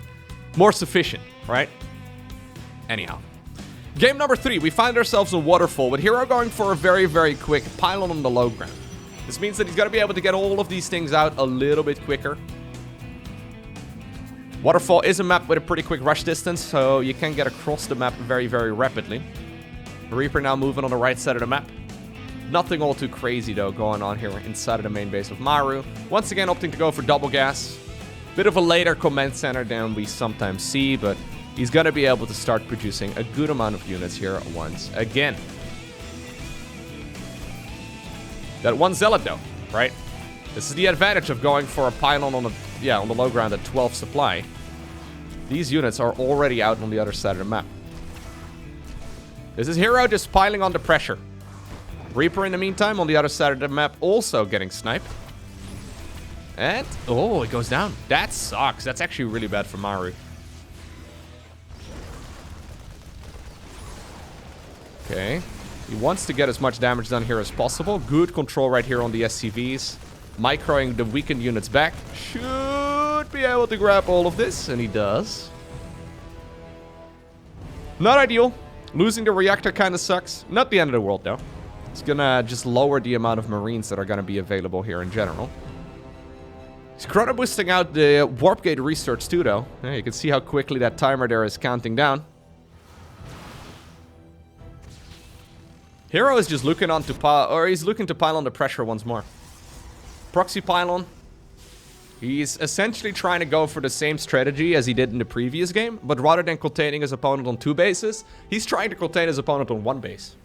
sufficient, right? Anyhow. Game number 3, we find ourselves in Waterfall, with herO going for a very, very quick pylon on the low ground. This means that he's going to be able to get all of these things out a little bit quicker. Waterfall is a map with a pretty quick rush distance, so you can get across the map very, very rapidly. Reaper now moving on the right side of the map. Nothing all too crazy, though, going on here inside of the main base of Maru. Once again, opting to go for double gas. Bit of a later command center than we sometimes see, but he's going to be able to start producing a good amount of units here once again. That one Zealot, though, right? This is the advantage of going for a pylon on the low ground at 12 supply. These units are already out on the other side of the map. This is herO just piling on the pressure. Reaper, in the meantime, on the other side of the map, also getting sniped. And, oh, it goes down. That sucks. That's actually really bad for Maru. Okay. He wants to get as much damage done here as possible. Good control right here on the SCVs. Microing the weakened units back. Should be able to grab all of this, and he does. Not ideal. Losing the reactor kind of sucks. Not the end of the world, though. It's gonna just lower the amount of Marines that are gonna be available here in general. He's chrono boosting out the warp gate research too, though. Yeah, you can see how quickly that timer there is counting down. herO is just looking on to he's looking to pile on the pressure once more. Proxy pylon. He's essentially trying to go for the same strategy as he did in the previous game, but rather than containing his opponent on 2 bases, he's trying to contain his opponent on 1 base.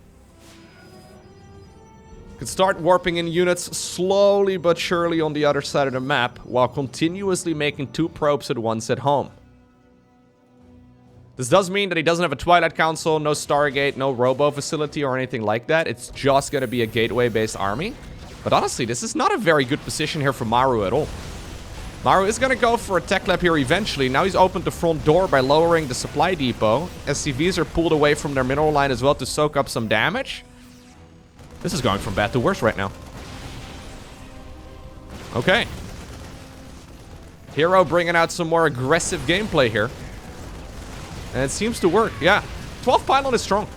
Can start warping in units slowly but surely on the other side of the map, while continuously making 2 probes at once at home. This does mean that he doesn't have a Twilight Council, no Stargate, no Robo facility or anything like that. It's just going to be a gateway-based army. But honestly, this is not a very good position here for Maru at all. Maru is going to go for a tech lab here eventually. Now he's opened the front door by lowering the supply depot. SCVs are pulled away from their mineral line as well to soak up some damage. This is going from bad to worse right now. Okay. herO bringing out some more aggressive gameplay here. And it seems to work, yeah. 12 pylon is strong.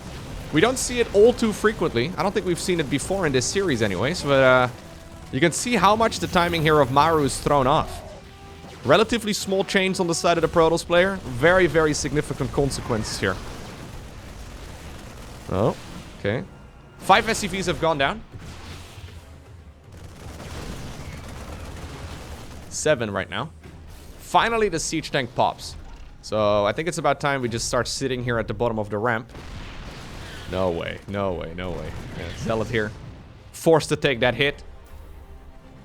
We don't see it all too frequently. I don't think we've seen it before in this series anyways. But you can see how much the timing here of Maru is thrown off. Relatively small change on the side of the Protoss player. Very, very significant consequences here. Oh, okay. 5 SCVs have gone down. 7 right now. Finally, the siege tank pops. So I think it's about time we just start sitting here at the bottom of the ramp. No way, no way, no way. Yeah, Zealot here. Forced to take that hit.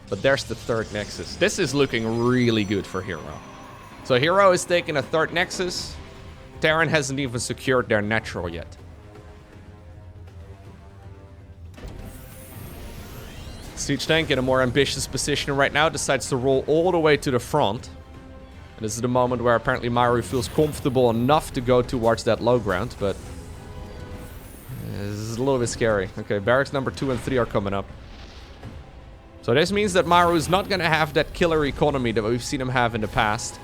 But there's the 3rd Nexus. This is looking really good for herO. So herO is taking a 3rd Nexus. Terran hasn't even secured their natural yet. Siege tank in a more ambitious position right now. Decides to roll all the way to the front. And this is the moment where apparently Maru feels comfortable enough to go towards that low ground. But this is a little bit scary. Okay, barracks number 2 and 3 are coming up. So this means that Maru is not going to have that killer economy that we've seen him have in the past.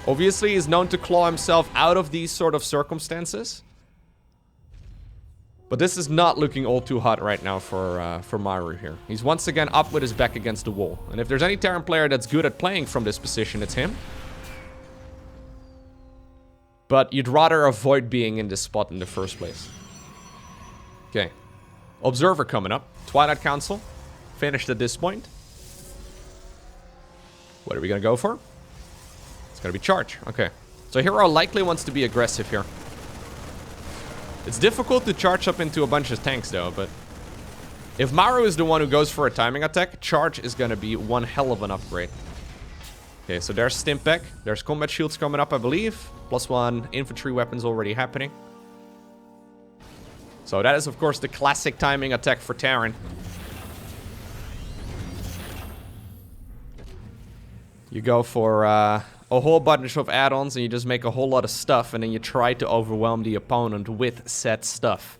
Obviously, he's known to claw himself out of these sort of circumstances. But this is not looking all too hot right now for Maru here. He's once again up with his back against the wall. And if there's any Terran player that's good at playing from this position, it's him. But you'd rather avoid being in this spot in the first place. Okay. Observer coming up. Twilight Council. Finished at this point. What are we going to go for? It's going to be charge. Okay. So herO likely wants to be aggressive here. It's difficult to charge up into a bunch of tanks though, but if Maru is the one who goes for a timing attack, charge is going to be one hell of an upgrade. Okay, so there's Stimpack. There's combat shields coming up, I believe. +1 infantry weapons already happening. So that is, of course, the classic timing attack for Terran. You go for a whole bunch of add-ons and you just make a whole lot of stuff and then you try to overwhelm the opponent with said stuff.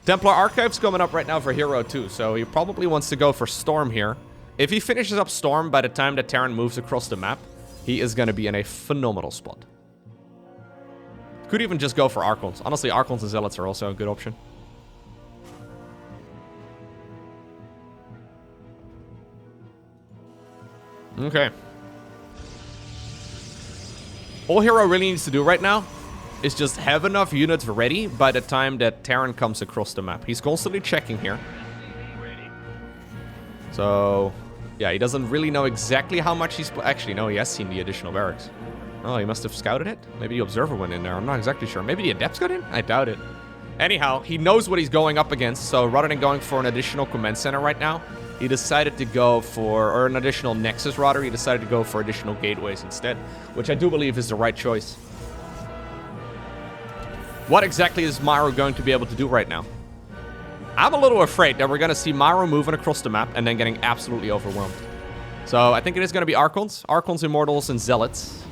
Templar Archive's coming up right now for herO too, so he probably wants to go for Storm here. If he finishes up Storm by the time that Terran moves across the map, he is going to be in a phenomenal spot. Could even just go for Archons. Honestly, Archons and Zealots are also a good option. Okay. All herO really needs to do right now is just have enough units ready by the time that Terran comes across the map. He's constantly checking here. So, yeah, he doesn't really know exactly how much he's... Actually, no, he has seen the additional barracks. Oh, he must have scouted it? Maybe the Observer went in there. I'm not exactly sure. Maybe the Adepts got in? I doubt it. Anyhow, he knows what he's going up against, so rather than going for an additional command center right now, he decided to go for... Or an additional Nexus, rather. He decided to go for additional gateways instead, which I do believe is the right choice. What exactly is Maru going to be able to do right now? I'm a little afraid that we're going to see Maru moving across the map and then getting absolutely overwhelmed. So I think it is going to be Archons. Archons, Immortals, and Zealots.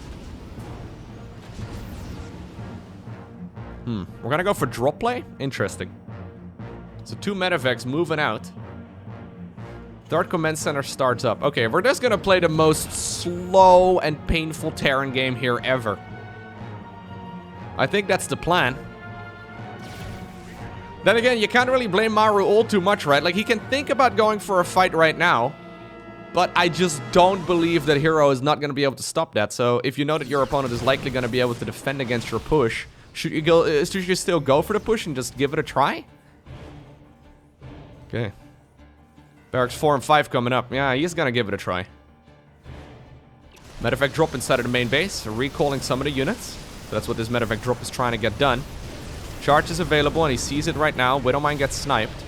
We're going to go for drop play? Interesting. So 2 medevacs moving out. Third command center starts up. Okay, we're just going to play the most slow and painful Terran game here ever. I think that's the plan. Then again, you can't really blame Maru all too much, right? Like, he can think about going for a fight right now, but I just don't believe that herO is not going to be able to stop that. So if you know that your opponent is likely going to be able to defend against your push, should you still go for the push and just give it a try? Okay. Barracks 4 and 5 coming up. Yeah, he's going to give it a try. Medevac drop inside of the main base, recalling some of the units. So that's what this medevac drop is trying to get done. Charge is available, and he sees it right now. Widowmine gets sniped.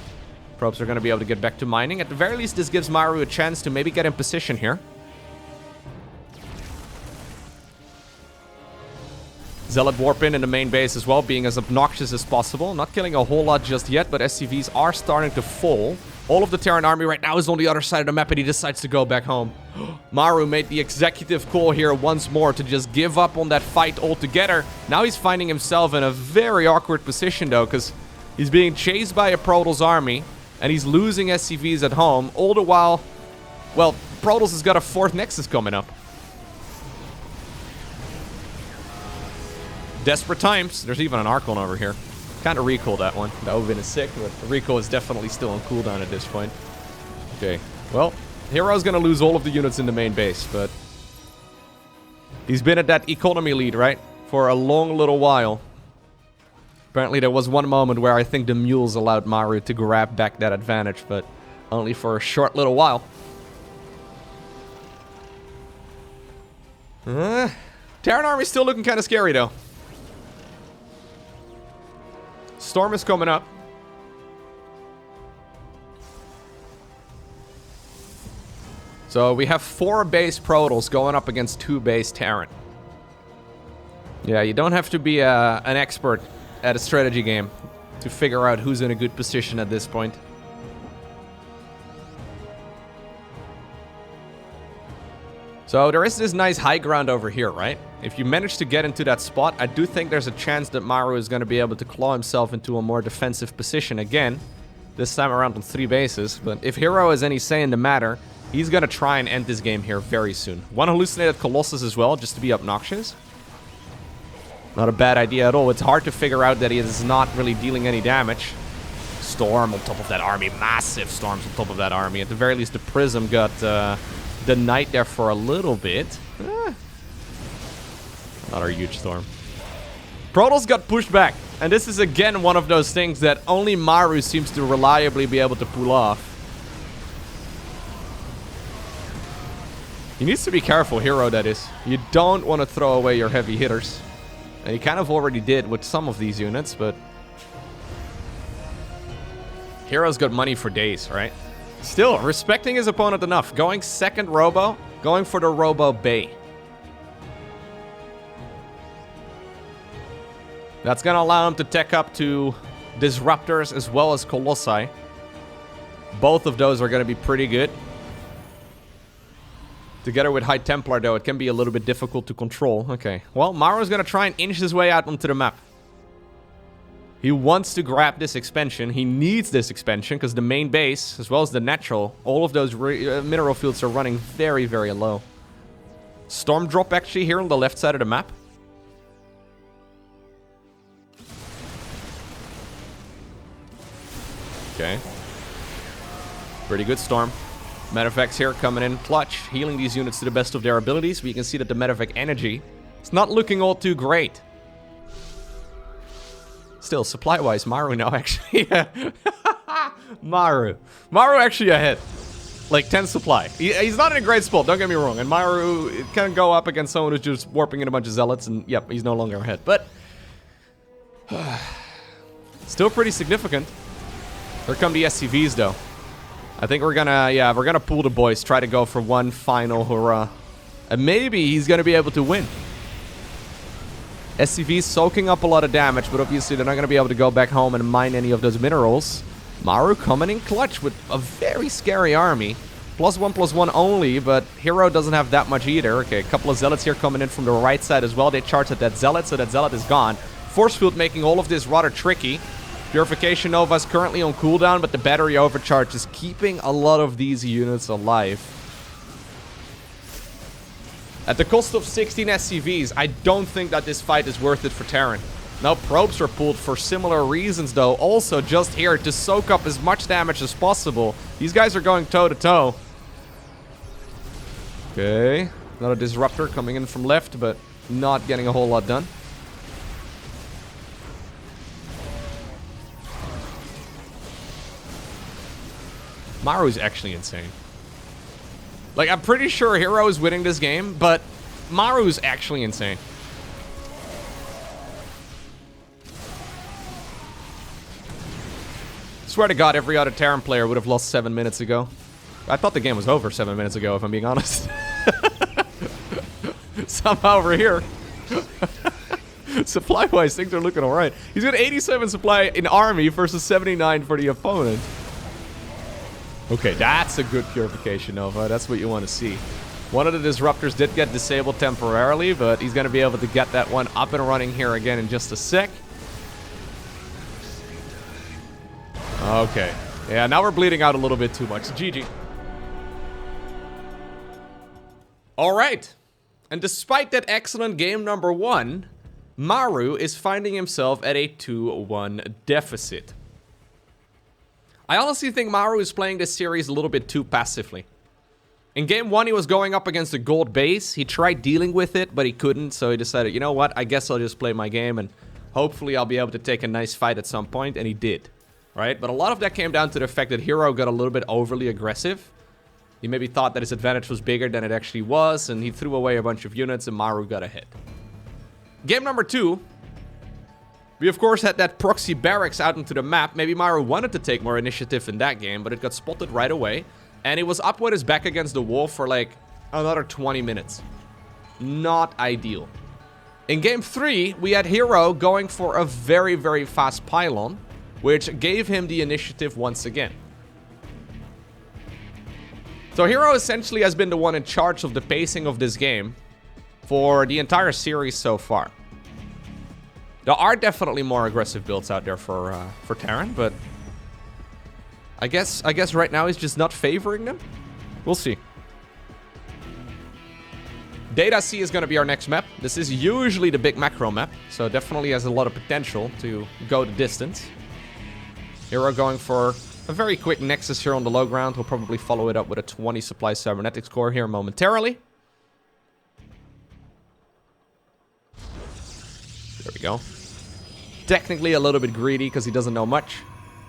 Probes are going to be able to get back to mining. At the very least, this gives Maru a chance to maybe get in position here. Zealot warp in the main base as well, being as obnoxious as possible. Not killing a whole lot just yet, but SCVs are starting to fall. All of the Terran army right now is on the other side of the map, and he decides to go back home. Maru made the executive call here once more to just give up on that fight altogether. Now he's finding himself in a very awkward position, though, because he's being chased by a Protoss army, and he's losing SCVs at home. All the while, well, Protoss has got a 4th Nexus coming up. Desperate times. There's even an Archon over here. Kind of recall that one. That would have been a sick, but the recall is definitely still on cooldown at this point. Okay, well, herO's gonna lose all of the units in the main base, but he's been at that economy lead, right? For a long little while. Apparently there was one moment where I think the mules allowed Maru to grab back that advantage, but only for a short little while. Terran army's still looking kind of scary, though. Storm is coming up. So we have 4 base Protoss going up against 2 base Terran. Yeah, you don't have to be an expert at a strategy game to figure out who's in a good position at this point. So there is this nice high ground over here, right? If you manage to get into that spot, I do think there's a chance that Maru is going to be able to claw himself into a more defensive position again. This time around on 3 bases. But if herO has any say in the matter, he's going to try and end this game here very soon. 1 hallucinated Colossus as well, just to be obnoxious. Not a bad idea at all. It's hard to figure out that he is not really dealing any damage. Storm on top of that army. Massive storms on top of that army. At the very least, the Prism got the Knight there for a little bit. Not a huge storm. Protoss got pushed back. And this is again one of those things that only Maru seems to reliably be able to pull off. He needs to be careful, herO that is. You don't want to throw away your heavy hitters. And he kind of already did with some of these units, but herO's got money for days, right? Still, respecting his opponent enough. Going 2nd Robo, going for the Robo Bay. That's going to allow him to tech up to Disruptors as well as Colossi. Both of those are going to be pretty good. Together with High Templar, though, it can be a little bit difficult to control. Okay, well, Maru's going to try and inch his way out onto the map. He wants to grab this expansion. He needs this expansion because the main base, as well as the natural, all of those mineral fields are running very, very low. Storm drop actually here on the left side of the map. Okay. Pretty good storm. Medevac's here coming in clutch, healing these units to the best of their abilities. But you can see that the Medevac energy is not looking all too great. Still, supply-wise, Maru now actually... Maru actually ahead. Like 10 supply. He's not in a great spot, don't get me wrong. And Maru can go up against someone who's just warping in a bunch of zealots. And yep, he's no longer ahead. But... still pretty significant. Here come the SCVs though. I think we're gonna pull the boys, try to go for one final hurrah. And maybe he's gonna be able to win. SCV's soaking up a lot of damage, but obviously they're not gonna be able to go back home and mine any of those minerals. Maru coming in clutch with a very scary army. +1/+1 only, but herO doesn't have that much either. Okay, a couple of zealots here coming in from the right side as well. They charge at that zealot, so that zealot is gone. Force field making all of this rather tricky. Purification Nova is currently on cooldown, but the battery overcharge is keeping a lot of these units alive. At the cost of 16 SCVs, I don't think that this fight is worth it for Terran. Now, probes are pulled for similar reasons, though. Also, just here to soak up as much damage as possible. These guys are going toe-to-toe. Okay. Another disruptor coming in from left, but not getting a whole lot done. Maru is actually insane. Like, I'm pretty sure herO is winning this game, but Maru is actually insane. Swear to God, every other Terran player would have lost 7 minutes ago. I thought the game was over 7 minutes ago, if I'm being honest. Somehow over here. Supply-wise, things are looking alright. He's got 87 supply in army versus 79 for the opponent. Okay, that's a good Purification Nova. That's what you want to see. One of the disruptors did get disabled temporarily, but he's going to be able to get that one up and running here again in just a sec. Okay. Yeah, now we're bleeding out a little bit too much. GG. Alright. And despite that excellent game number 1, Maru is finding himself at a 2-1 deficit. I honestly think Maru is playing this series a little bit too passively. In game 1, he was going up against a gold base. He tried dealing with it, but he couldn't, so he decided, you know what, I guess I'll just play my game, and hopefully I'll be able to take a nice fight at some point, and he did. Right? But a lot of that came down to the fact that herO got a little bit overly aggressive. He maybe thought that his advantage was bigger than it actually was, and he threw away a bunch of units, and Maru got a hit. Game number 2, we of course had that proxy barracks out into the map. Maybe Maru wanted to take more initiative in that game, but it got spotted right away. And he was up with his back against the wall for like another 20 minutes. Not ideal. In game 3, we had herO going for a very, very fast pylon, which gave him the initiative once again. So herO essentially has been the one in charge of the pacing of this game for the entire series so far. There are definitely more aggressive builds out there for Terran, but I guess right now he's just not favoring them. We'll see. Data C is going to be our next map. This is usually the big macro map, so definitely has a lot of potential to go the distance. herO going for a very quick nexus here on the low ground. We'll probably follow it up with a 20 supply cybernetics core here momentarily. There we go. Technically a little bit greedy because he doesn't know much.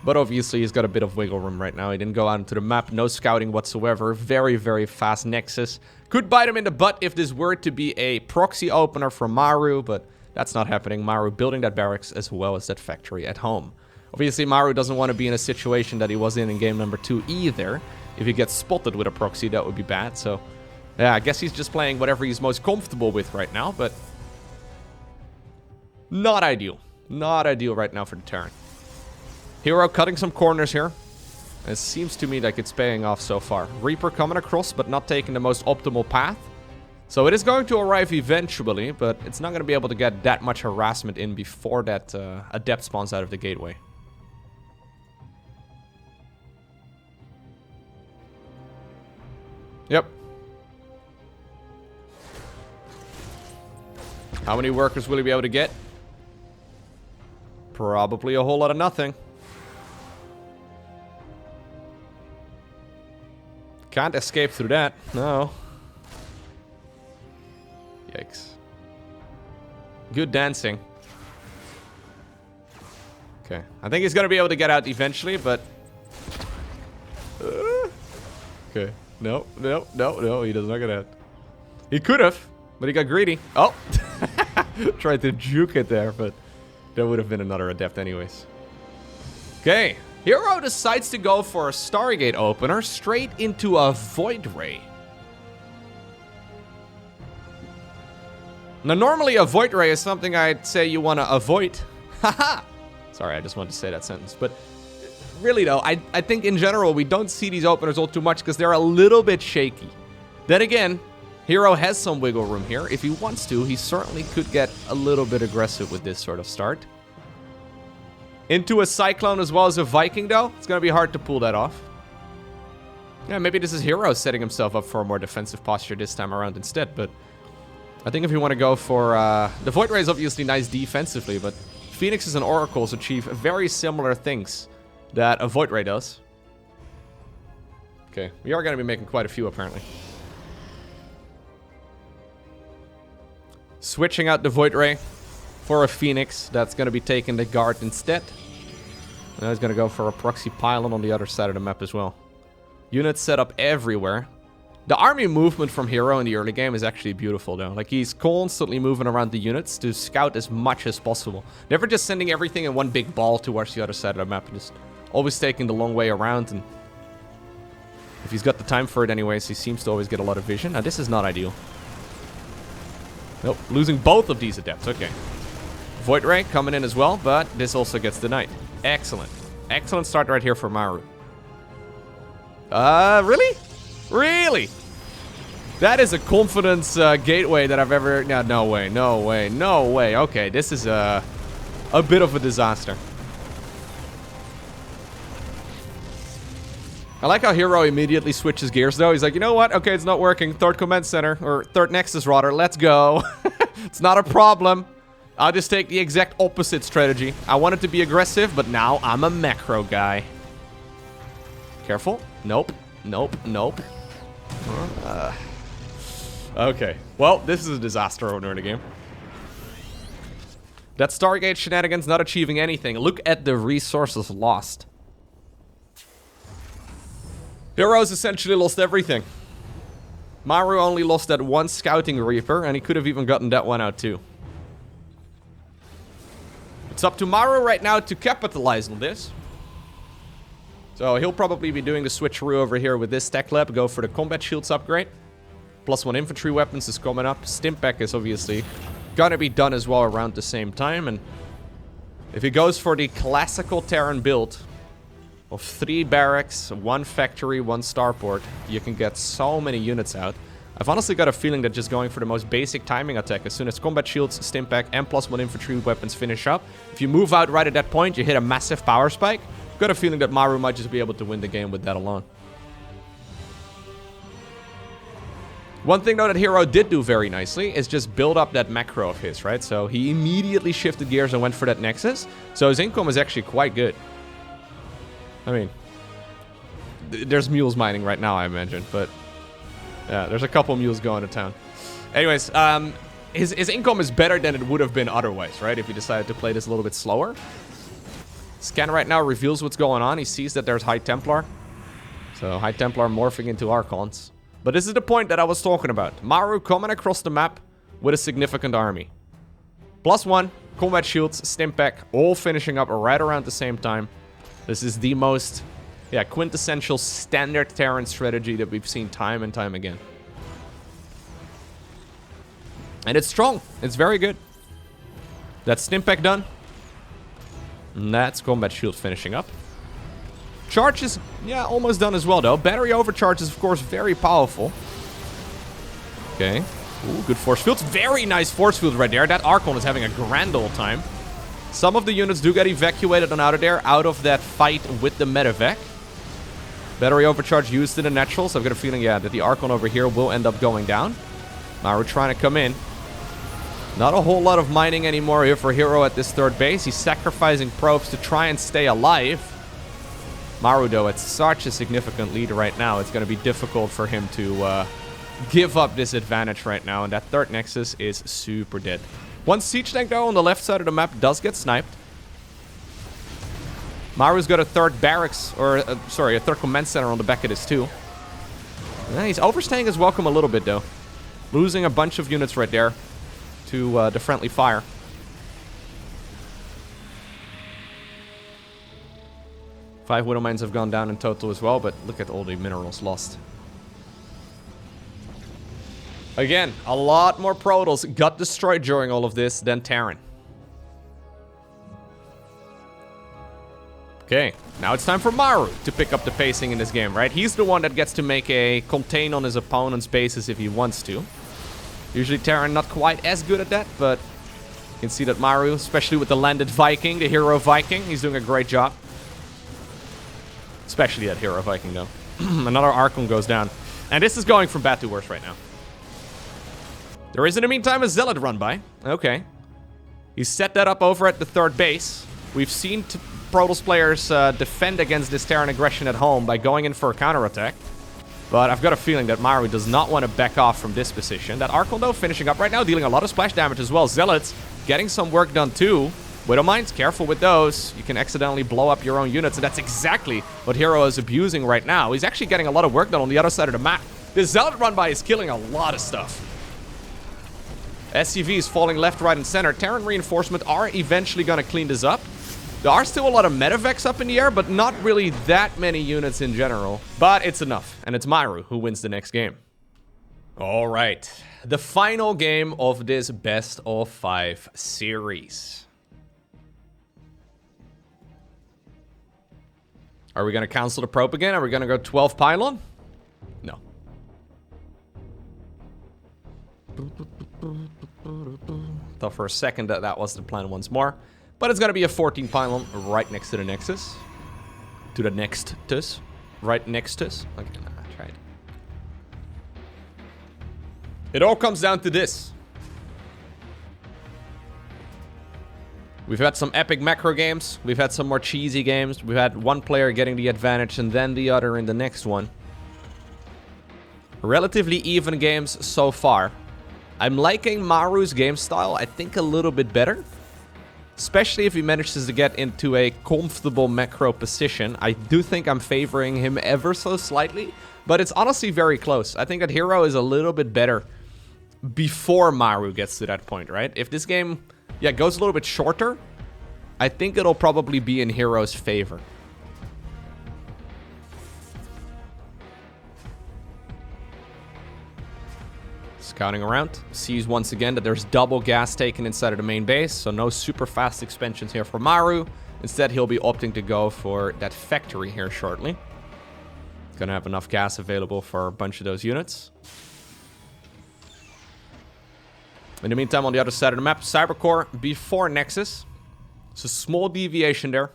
But obviously he's got a bit of wiggle room right now. He didn't go out into the map. No scouting whatsoever. Very, very fast nexus. Could bite him in the butt if this were to be a proxy opener from Maru. But that's not happening. Maru building that barracks as well as that factory at home. Obviously Maru doesn't want to be in a situation that he was in game number 2 either. If he gets spotted with a proxy, that would be bad. So yeah, I guess he's just playing whatever he's most comfortable with right now. But not ideal. Not ideal right now for the Terran. herO cutting some corners here. It seems to me like it's paying off so far. Reaper coming across, but not taking the most optimal path. So it is going to arrive eventually, but it's not going to be able to get that much harassment in before that Adept spawns out of the gateway. Yep. How many workers will he be able to get? Probably a whole lot of nothing. Can't escape through that. No. Yikes. Good dancing. Okay. I think he's gonna be able to get out eventually, but... okay. No, no, no, no. He does not get out. He could have, but he got greedy. Oh! Tried to juke it there, but... that would have been another adept anyways. Okay. herO decides to go for a Stargate opener straight into a Void Ray. Now, normally a Void Ray is something I'd say you want to avoid. Haha! Sorry, I just wanted to say that sentence. But really, though, I think in general we don't see these openers all too much because they're a little bit shaky. Then again, herO has some wiggle room here. If he wants to, he certainly could get a little bit aggressive with this sort of start. Into a Cyclone as well as a Viking, though. It's going to be hard to pull that off. Yeah, maybe this is herO setting himself up for a more defensive posture this time around instead, but... I think if you want to go for... the Void Ray is obviously nice defensively, but Phoenixes and Oracles achieve very similar things that a Void Ray does. Okay, we are going to be making quite a few, apparently. Switching out the Void Ray for a Phoenix. That's going to be taking the guard instead. And he's going to go for a proxy pylon on the other side of the map as well. Units set up everywhere. The army movement from herO in the early game is actually beautiful, though. Like, he's constantly moving around the units to scout as much as possible. Never just sending everything in one big ball towards the other side of the map. Just always taking the long way around. And if he's got the time for it anyways, he seems to always get a lot of vision. Now, this is not ideal. Nope, losing both of these adepts. Okay. Void Ray coming in as well, but this also gets denied. Excellent. Excellent start right here for Maru. Really? Really? That is a confidence gateway that I've ever... No way, no way, no way. Okay, this is a bit of a disaster. I like how herO immediately switches gears, though. He's like, you know what? Okay, it's not working. Third command center, or third nexus, rather. Let's go. It's not a problem. I'll just take the exact opposite strategy. I wanted to be aggressive, but now I'm a macro guy. Careful. Nope. Nope. Nope. Okay. Well, this is a disaster owner in the game. That Stargate shenanigans not achieving anything. Look at the resources lost. herO's essentially lost everything. Maru only lost that one Scouting Reaper, and he could have even gotten that one out too. It's up to Maru right now to capitalize on this. So he'll probably be doing the switcheroo over here with this tech lab. Go for the combat shields upgrade. +1 infantry weapons is coming up. Stimpack is obviously gonna be done as well around the same time. And if he goes for the classical Terran build of 3 barracks, 1 factory, 1 starport, you can get so many units out. I've honestly got a feeling that just going for the most basic timing attack, as soon as combat shields, Stimpack, and +1 infantry weapons finish up, if you move out right at that point, you hit a massive power spike. I've got a feeling that Maru might just be able to win the game with that alone. One thing, though, that herO did do very nicely is just build up that macro of his, right? So he immediately shifted gears and went for that Nexus. So his income is actually quite good. I mean, there's mules mining right now, I imagine, but yeah, there's a couple mules going to town. Anyways, his income is better than it would have been otherwise, right? If he decided to play this a little bit slower. Scan right now reveals what's going on. He sees that there's High Templar. So High Templar morphing into Archons. But this is the point that I was talking about. Maru coming across the map with a significant army. +1, combat shields, Stimpack, all finishing up right around the same time. This is the most, quintessential standard Terran strategy that we've seen time and time again. And it's strong. It's very good. That's Stimpack done. And that's combat shield finishing up. Charge is, almost done as well, though. Battery overcharge is, of course, very powerful. Okay. Ooh, good force fields. Very nice force field right there. That Archon is having a grand old time. Some of the units do get evacuated on out of there, out of that fight with the medevac. Battery overcharge used in the natural, so I've got a feeling, that the Archon over here will end up going down. Maru trying to come in. Not a whole lot of mining anymore here for herO at this third base. He's sacrificing probes to try and stay alive. Maru, though, at such a significant lead right now, it's going to be difficult for him to give up this advantage right now. And that third Nexus is super dead. One siege tank, though, on the left side of the map does get sniped. Maru's got a third barracks, or sorry, a third command center on the back of this too. Yeah, he's overstaying his welcome a little bit, though. Losing a bunch of units right there to the friendly fire. Five Widow Mines have gone down in total as well, but look at all the minerals lost. Again, a lot more Protoss got destroyed during all of this than Terran. Okay, now it's time for Maru to pick up the pacing in this game, right? He's the one that gets to make a contain on his opponent's bases if he wants to. Usually Terran not quite as good at that, but you can see that Maru, especially with the landed Viking, the herO Viking, he's doing a great job. Especially that herO Viking, though. Another Archon goes down. And this is going from bad to worse right now. There is, in the meantime, a Zealot run by. Okay. He set that up over at the third base. We've seen Protoss players defend against this Terran aggression at home by going in for a counterattack. But I've got a feeling that Maru does not want to back off from this position. That Archon, though, finishing up right now, dealing a lot of splash damage as well. Zealots getting some work done, too. Widow Mines, careful with those. You can accidentally blow up your own units, and that's exactly what herO is abusing right now. He's actually getting a lot of work done on the other side of the map. This Zealot run-by is killing a lot of stuff. SCVs falling left, right, and center. Terran reinforcement are eventually going to clean this up. There are still a lot of medevacs up in the air, but not really that many units in general. But it's enough, and it's Maru who wins the next game. All right, the final game of this best-of-5 series. Are we going to cancel the probe again? Are we going to go 12 pylon? No. Thought for a second that that was the plan once more. But it's going to be a 14 pylon right next to the Nexus. To the Nextus. Right next to us. Okay, nah, I tried. It all comes down to this. We've had some epic macro games. We've had some more cheesy games. We've had one player getting the advantage and then the other in the next one. Relatively even games so far. I'm liking Maru's game style, I think, a little bit better. Especially if he manages to get into a comfortable macro position. I do think I'm favoring him ever so slightly. But it's honestly very close. I think that herO is a little bit better before Maru gets to that point, right? If this game... yeah, goes a little bit shorter, I think it'll probably be in herO's favor. Scouting around, sees once again that there's double gas taken inside of the main base, so no super fast expansions here for Maru. Instead, he'll be opting to go for that factory here shortly. Gonna have enough gas available for a bunch of those units. In the meantime, on the other side of the map, Cybercore before Nexus. It's a small deviation there.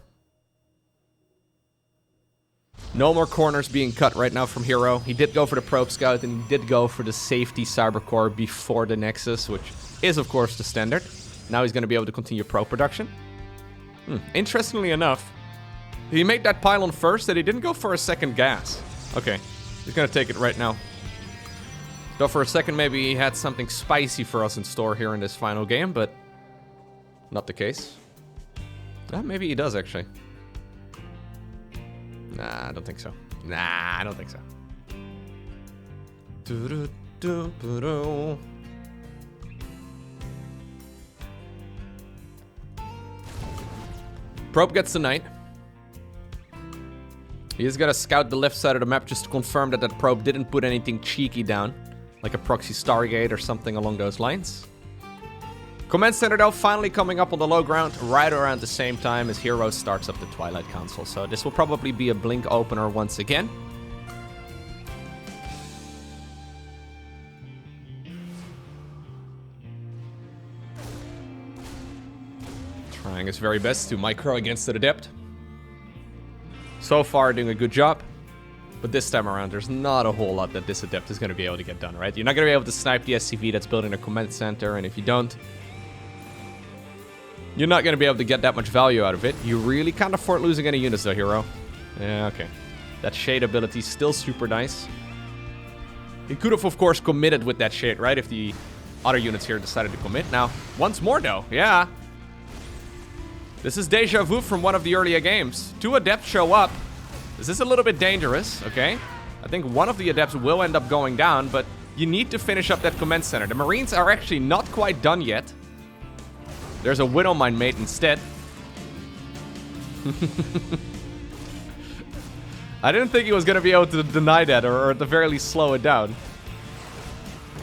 No more corners being cut right now from herO. He did go for the Probe Scout, and he did go for the safety Cybercore before the Nexus, which is, of course, the standard. Now he's going to be able to continue probe production. Interestingly enough, he made that pylon first, and he didn't go for a second gas. Okay, he's going to take it right now. Though for a second, maybe he had something spicy for us in store here in this final game, but not the case. Maybe he does, actually. Nah, I don't think so. Nah, I don't think so. Probe gets the Knight. He is gonna scout the left side of the map just to confirm that that probe didn't put anything cheeky down. Like a proxy Stargate or something along those lines. Command Center, though, finally coming up on the low ground right around the same time as herO starts up the Twilight Council. So this will probably be a blink opener once again. Trying his very best to micro against the Adept. So far, doing a good job. But this time around, there's not a whole lot that this Adept is going to be able to get done, right? You're not going to be able to snipe the SCV that's building a command center, and if you don't, you're not going to be able to get that much value out of it. You really can't afford losing any units, though, herO. Yeah, okay. That shade ability is still super nice. He could have, of course, committed with that shade, right? If the other units here decided to commit. Now, once more, though. Yeah. This is deja vu from one of the earlier games. 2 adepts show up. This is a little bit dangerous, okay? I think one of the adepts will end up going down, but you need to finish up that command center. The Marines are actually not quite done yet. There's a Widowmine mate instead. I didn't think he was going to be able to deny that, or at the very least slow it down.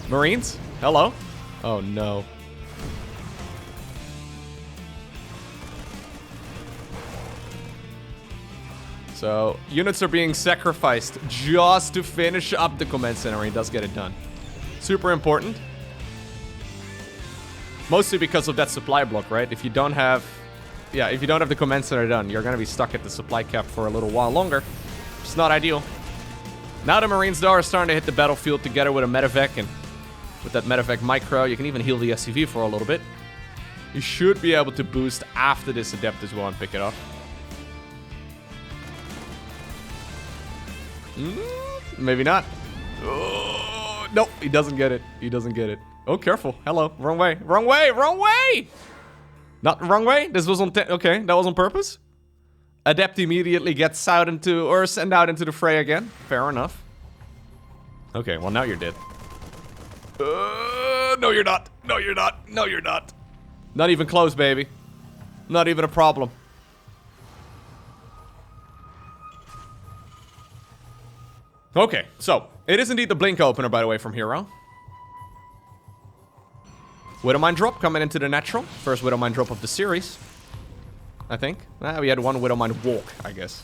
Marines? Hello? Oh, no. So, units are being sacrificed just to finish up the command center, and he does get it done. Super important. Mostly because of that supply block, right? If you don't have... Yeah, if you don't have the command center done, you're going to be stuck at the supply cap for a little while longer. It's not ideal. Now the Marines, though, are starting to hit the battlefield together with a medevac, and with that medevac micro, you can even heal the SCV for a little bit. You should be able to boost after this adept as well and pick it up. Maybe not. Oh, nope, he doesn't get it. He doesn't get it. Oh, careful. Hello. Wrong way. Wrong way. Wrong way! Not the wrong way? This was on... Okay, that was on purpose? Adept immediately gets out into... Or sent out into the fray again. Fair enough. Okay, well, now you're dead. No, you're not. No, you're not. No, you're not. Not even close, baby. Not even a problem. Okay, so... It is indeed the blink opener, by the way, from herO. Widowmine drop coming into the natural. First Widowmine drop of the series. I think. We had one Widowmine walk, I guess.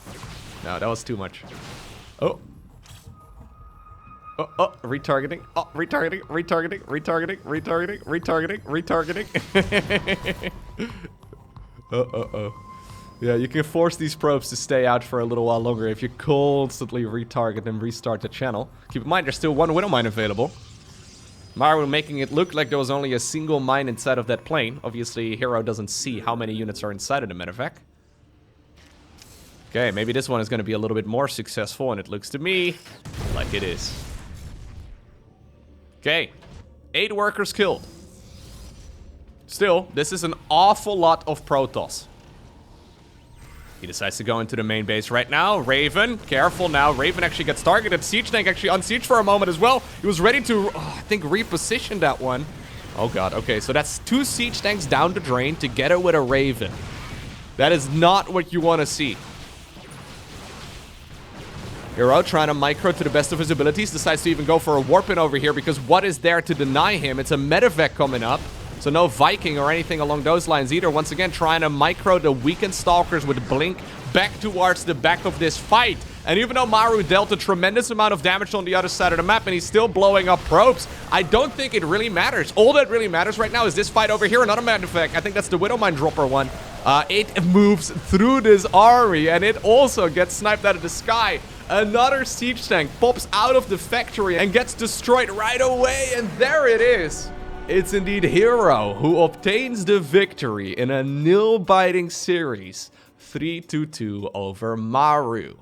No, that was too much. Oh. Oh, retargeting. Oh, retargeting, retargeting, retargeting, retargeting, retargeting, retargeting. Oh. Yeah, you can force these probes to stay out for a little while longer if you constantly retarget and restart the channel. Keep in mind, there's still one Widowmine available. Maru making it look like there was only a single mine inside of that plane. Obviously, herO doesn't see how many units are inside of the medevac. Okay, maybe this one is going to be a little bit more successful, and it looks to me like it is. Okay, 8 workers killed. Still, this is an awful lot of Protoss. He decides to go into the main base right now. Raven, careful now. Raven actually gets targeted. Siege Tank actually unsieged for a moment as well. He was ready to, I think, reposition that one. Oh, God. Okay, so that's 2 Siege Tanks down the drain together with a Raven. That is not what you want to see. herO trying to micro to the best of his abilities. Decides to even go for a warp-in over here because what is there to deny him? It's a medevac coming up. So no Viking or anything along those lines either. Once again, trying to micro the weakened Stalkers with Blink back towards the back of this fight. And even though Maru dealt a tremendous amount of damage on the other side of the map and he's still blowing up probes, I don't think it really matters. All that really matters right now is this fight over here. Another medevac. I think that's the Widowmine dropper one. It moves through this army and it also gets sniped out of the sky. Another siege tank pops out of the factory and gets destroyed right away. And there it is. It's indeed herO who obtains the victory in a nail-biting series, 3-2 over Maru.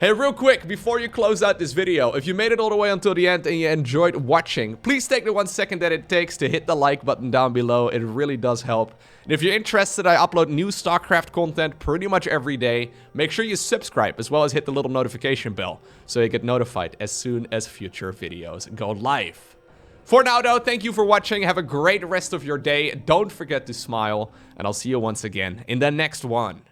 Hey, real quick, before you close out this video, if you made it all the way until the end and you enjoyed watching, please take the 1 second that it takes to hit the like button down below. It really does help. And if you're interested, I upload new StarCraft content pretty much every day. Make sure you subscribe as well as hit the little notification bell so you get notified as soon as future videos go live. For now, though, thank you for watching. Have a great rest of your day. Don't forget to smile, and I'll see you once again in the next one.